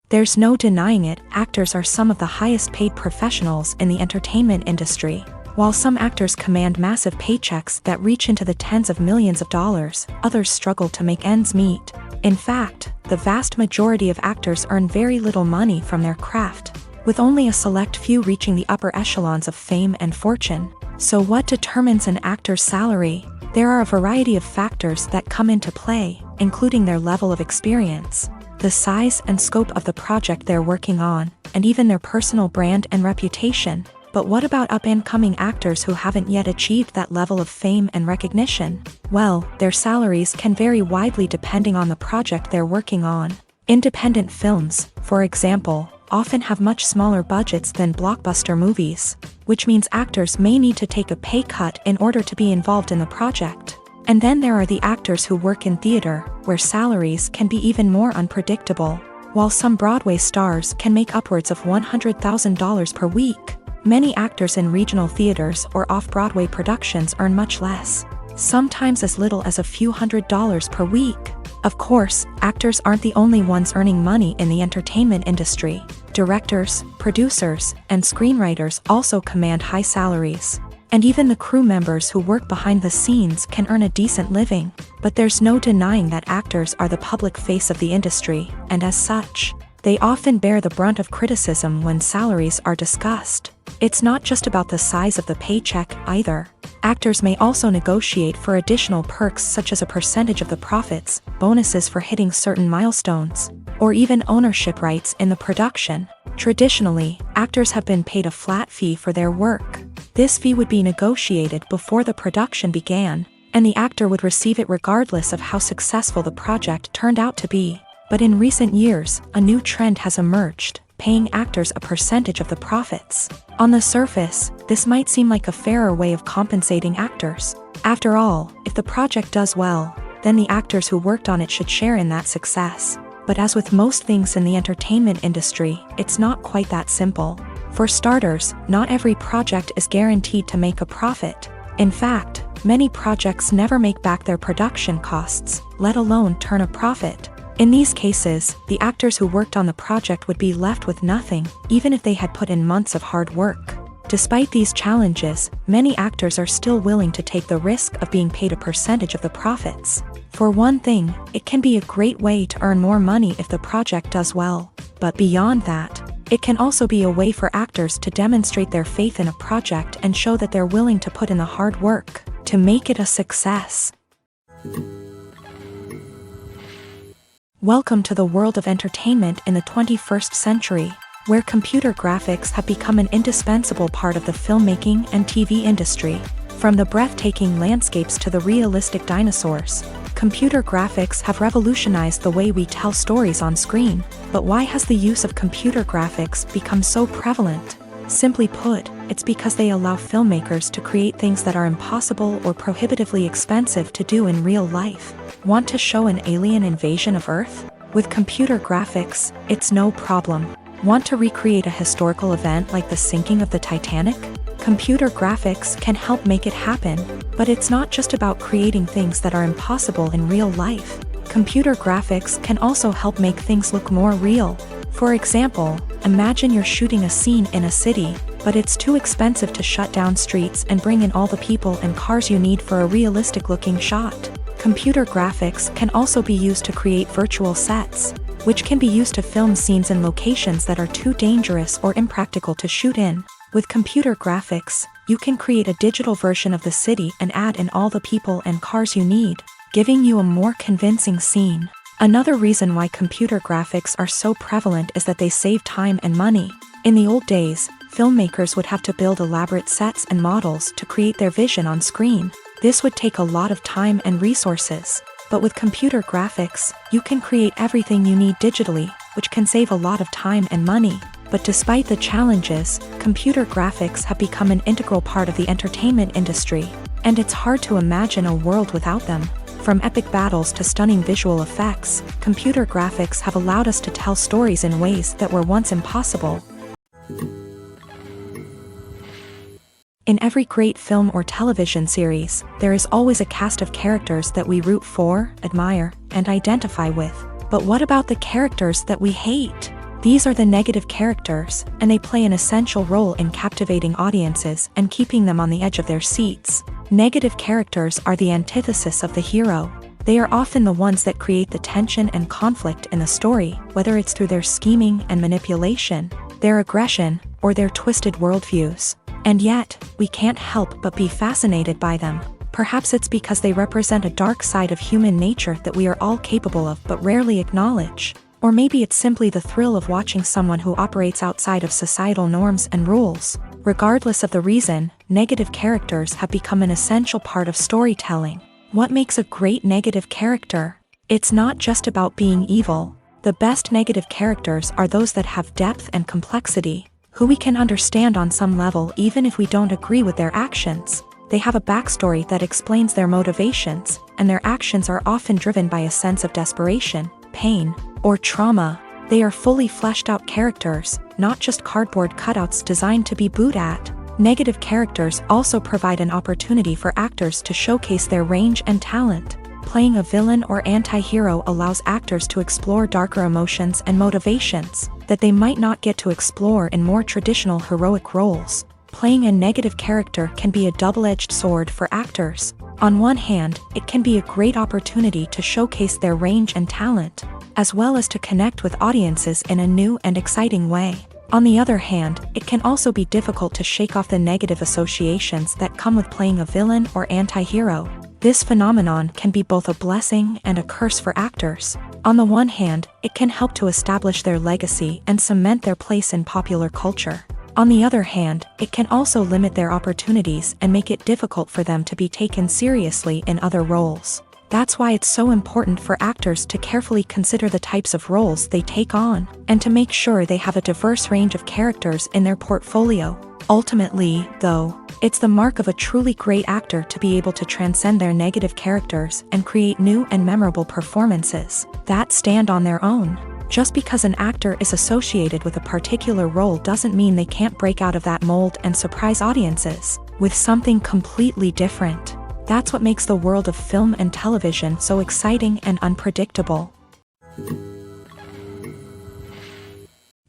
There's no denying it, actors are some of the highest paid professionals in the entertainment industry. While some actors command massive paychecks that reach into the tens of millions of dollars, others struggle to make ends meet. In fact, the vast majority of actors earn very little money from their craft, with only a select few reaching the upper echelons of fame and fortune. So what determines an actor's salary? There are a variety of factors that come into play, including their level of experience, the size and scope of the project they're working on, and even their personal brand and reputation. But what about up-and-coming actors who haven't yet achieved that level of fame and recognition? Well, their salaries can vary widely depending on the project they're working on. Independent films, for example, often have much smaller budgets than blockbuster movies, which means actors may need to take a pay cut in order to be involved in the project. And then there are the actors who work in theater, where salaries can be even more unpredictable. While some Broadway stars can make upwards of $100,000 per week, many actors in regional theaters or off-Broadway productions earn much less, sometimes as little as a few $100s per week. Of course, actors aren't the only ones earning money in the entertainment industry. Directors, producers, and screenwriters also command high salaries. And even the crew members who work behind the scenes can earn a decent living. But there's no denying that actors are the public face of the industry, and as such, they often bear the brunt of criticism when salaries are discussed. It's not just about the size of the paycheck either. Actors may also negotiate for additional perks such as a percentage of the profits, bonuses for hitting certain milestones, or even ownership rights in the production. Traditionally, actors have been paid a flat fee for their work. This fee would be negotiated before the production began, and the actor would receive it regardless of how successful the project turned out to be. But in recent years, a new trend has emerged, paying actors a percentage of the profits. On the surface, this might seem like a fairer way of compensating actors. After all, if the project does well, then the actors who worked on it should share in that success. But as with most things in the entertainment industry, it's not quite that simple. For starters, not every project is guaranteed to make a profit. In fact, many projects never make back their production costs, let alone turn a profit. In these cases, the actors who worked on the project would be left with nothing, even if they had put in months of hard work. Despite these challenges, many actors are still willing to take the risk of being paid a percentage of the profits. For one thing, it can be a great way to earn more money if the project does well. But beyond that, it can also be a way for actors to demonstrate their faith in a project and show that they're willing to put in the hard work to make it a success. Welcome to the world of entertainment in the 21st century, where computer graphics have become an indispensable part of the filmmaking and TV industry. From the breathtaking landscapes to the realistic dinosaurs, computer graphics have revolutionized the way we tell stories on screen. But why has the use of computer graphics become so prevalent? Simply put, it's because they allow filmmakers to create things that are impossible or prohibitively expensive to do in real life. Want to show an alien invasion of Earth? With computer graphics, it's no problem. Want to recreate a historical event like the sinking of the Titanic? Computer graphics can help make it happen, but it's not just about creating things that are impossible in real life. Computer graphics can also help make things look more real. For example, imagine you're shooting a scene in a city, but it's too expensive to shut down streets and bring in all the people and cars you need for a realistic-looking shot. Computer graphics can also be used to create virtual sets, which can be used to film scenes in locations that are too dangerous or impractical to shoot in. With computer graphics, you can create a digital version of the city and add in all the people and cars you need, giving you a more convincing scene. Another reason why computer graphics are so prevalent is that they save time and money. In the old days, filmmakers would have to build elaborate sets and models to create their vision on screen. This would take a lot of time and resources. But with computer graphics, you can create everything you need digitally, which can save a lot of time and money. But despite the challenges, computer graphics have become an integral part of the entertainment industry, and it's hard to imagine a world without them. From epic battles to stunning visual effects, computer graphics have allowed us to tell stories in ways that were once impossible. In every great film or television series, there is always a cast of characters that we root for, admire, and identify with. But what about the characters that we hate? These are the negative characters, and they play an essential role in captivating audiences and keeping them on the edge of their seats. Negative characters are the antithesis of the hero. They are often the ones that create the tension and conflict in the story, whether it's through their scheming and manipulation, their aggression, or their twisted worldviews. And yet, we can't help but be fascinated by them. Perhaps it's because they represent a dark side of human nature that we are all capable of but rarely acknowledge. Or maybe it's simply the thrill of watching someone who operates outside of societal norms and rules. Regardless of the reason, negative characters have become an essential part of storytelling. What makes a great negative character? It's not just about being evil. The best negative characters are those that have depth and complexity, who we can understand on some level even if we don't agree with their actions. They have a backstory that explains their motivations, and their actions are often driven by a sense of desperation, pain, or trauma. They are fully fleshed out characters, not just cardboard cutouts designed to be booed at. Negative characters also provide an opportunity for actors to showcase their range and talent. Playing a villain or anti-hero allows actors to explore darker emotions and motivations that they might not get to explore in more traditional heroic roles. Playing a negative character can be a double-edged sword for actors. On one hand, it can be a great opportunity to showcase their range and talent, as well as to connect with audiences in a new and exciting way. On the other hand, it can also be difficult to shake off the negative associations that come with playing a villain or anti-hero. This phenomenon can be both a blessing and a curse for actors. On the one hand, it can help to establish their legacy and cement their place in popular culture. On the other hand, it can also limit their opportunities and make it difficult for them to be taken seriously in other roles. That's why it's so important for actors to carefully consider the types of roles they take on, and to make sure they have a diverse range of characters in their portfolio. Ultimately, though, it's the mark of a truly great actor to be able to transcend their negative characters and create new and memorable performances that stand on their own. Just because an actor is associated with a particular role doesn't mean they can't break out of that mold and surprise audiences with something completely different. That's what makes the world of film and television so exciting and unpredictable.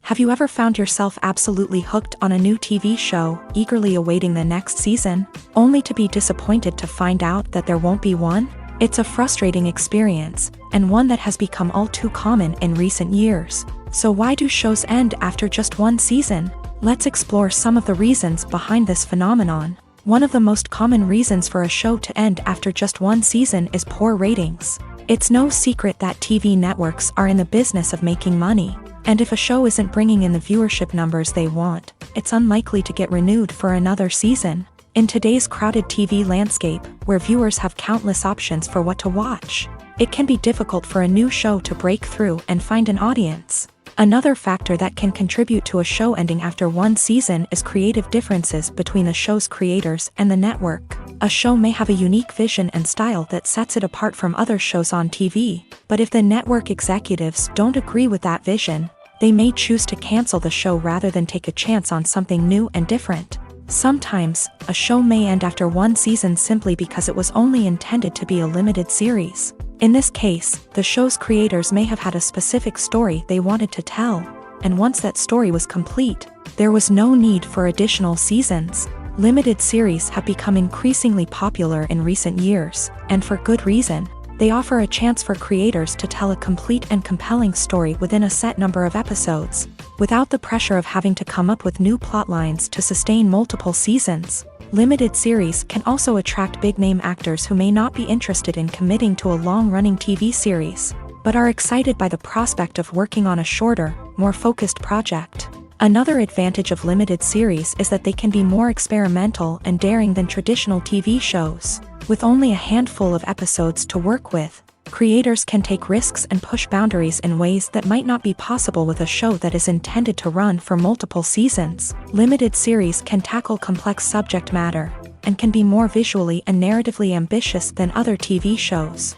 Have you ever found yourself absolutely hooked on a new TV show, eagerly awaiting the next season, only to be disappointed to find out that there won't be one? It's a frustrating experience, and one that has become all too common in recent years. So why do shows end after just one season? Let's explore some of the reasons behind this phenomenon. One of the most common reasons for a show to end after just one season is poor ratings. It's no secret that TV networks are in the business of making money, and if a show isn't bringing in the viewership numbers they want, it's unlikely to get renewed for another season. In today's crowded TV landscape, where viewers have countless options for what to watch, it can be difficult for a new show to break through and find an audience. Another factor that can contribute to a show ending after one season is creative differences between the show's creators and the network. A show may have a unique vision and style that sets it apart from other shows on TV, but if the network executives don't agree with that vision, they may choose to cancel the show rather than take a chance on something new and different. Sometimes, a show may end after one season simply because it was only intended to be a limited series. In this case, the show's creators may have had a specific story they wanted to tell, and once that story was complete, there was no need for additional seasons. Limited series have become increasingly popular in recent years, and for good reason. They offer a chance for creators to tell a complete and compelling story within a set number of episodes, without the pressure of having to come up with new plotlines to sustain multiple seasons. Limited series can also attract big-name actors who may not be interested in committing to a long-running TV series, but are excited by the prospect of working on a shorter, more focused project. Another advantage of limited series is that they can be more experimental and daring than traditional TV shows. With only a handful of episodes to work with, creators can take risks and push boundaries in ways that might not be possible with a show that is intended to run for multiple seasons. Limited series can tackle complex subject matter, and can be more visually and narratively ambitious than other TV shows.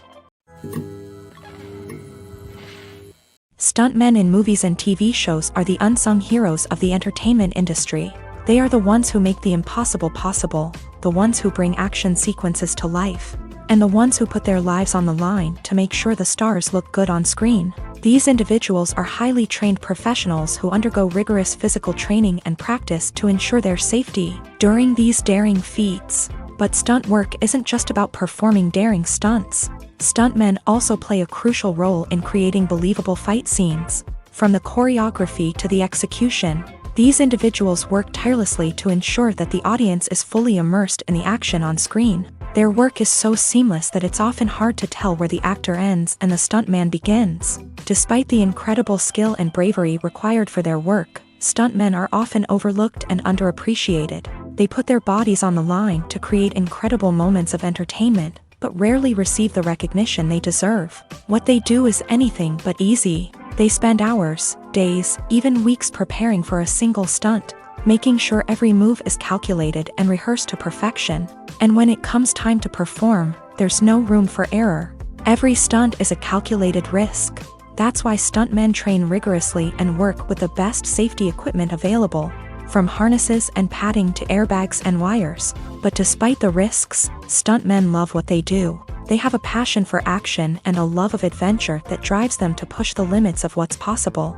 Stuntmen in movies and TV shows are the unsung heroes of the entertainment industry. They are the ones who make the impossible possible, the ones who bring action sequences to life, and the ones who put their lives on the line to make sure the stars look good on screen. These individuals are highly trained professionals who undergo rigorous physical training and practice to ensure their safety during these daring feats. But stunt work isn't just about performing daring stunts. Stuntmen also play a crucial role in creating believable fight scenes. From the choreography to the execution, these individuals work tirelessly to ensure that the audience is fully immersed in the action on screen. Their work is so seamless that it's often hard to tell where the actor ends and the stuntman begins. Despite the incredible skill and bravery required for their work, stuntmen are often overlooked and underappreciated. They put their bodies on the line to create incredible moments of entertainment, but rarely receive the recognition they deserve. What they do is anything but easy. They spend hours, days, even weeks preparing for a single stunt, making sure every move is calculated and rehearsed to perfection. And when it comes time to perform, there's no room for error. Every stunt is a calculated risk. That's why stuntmen train rigorously and work with the best safety equipment available, from harnesses and padding to airbags and wires. But despite the risks, stuntmen love what they do. They have a passion for action and a love of adventure that drives them to push the limits of what's possible.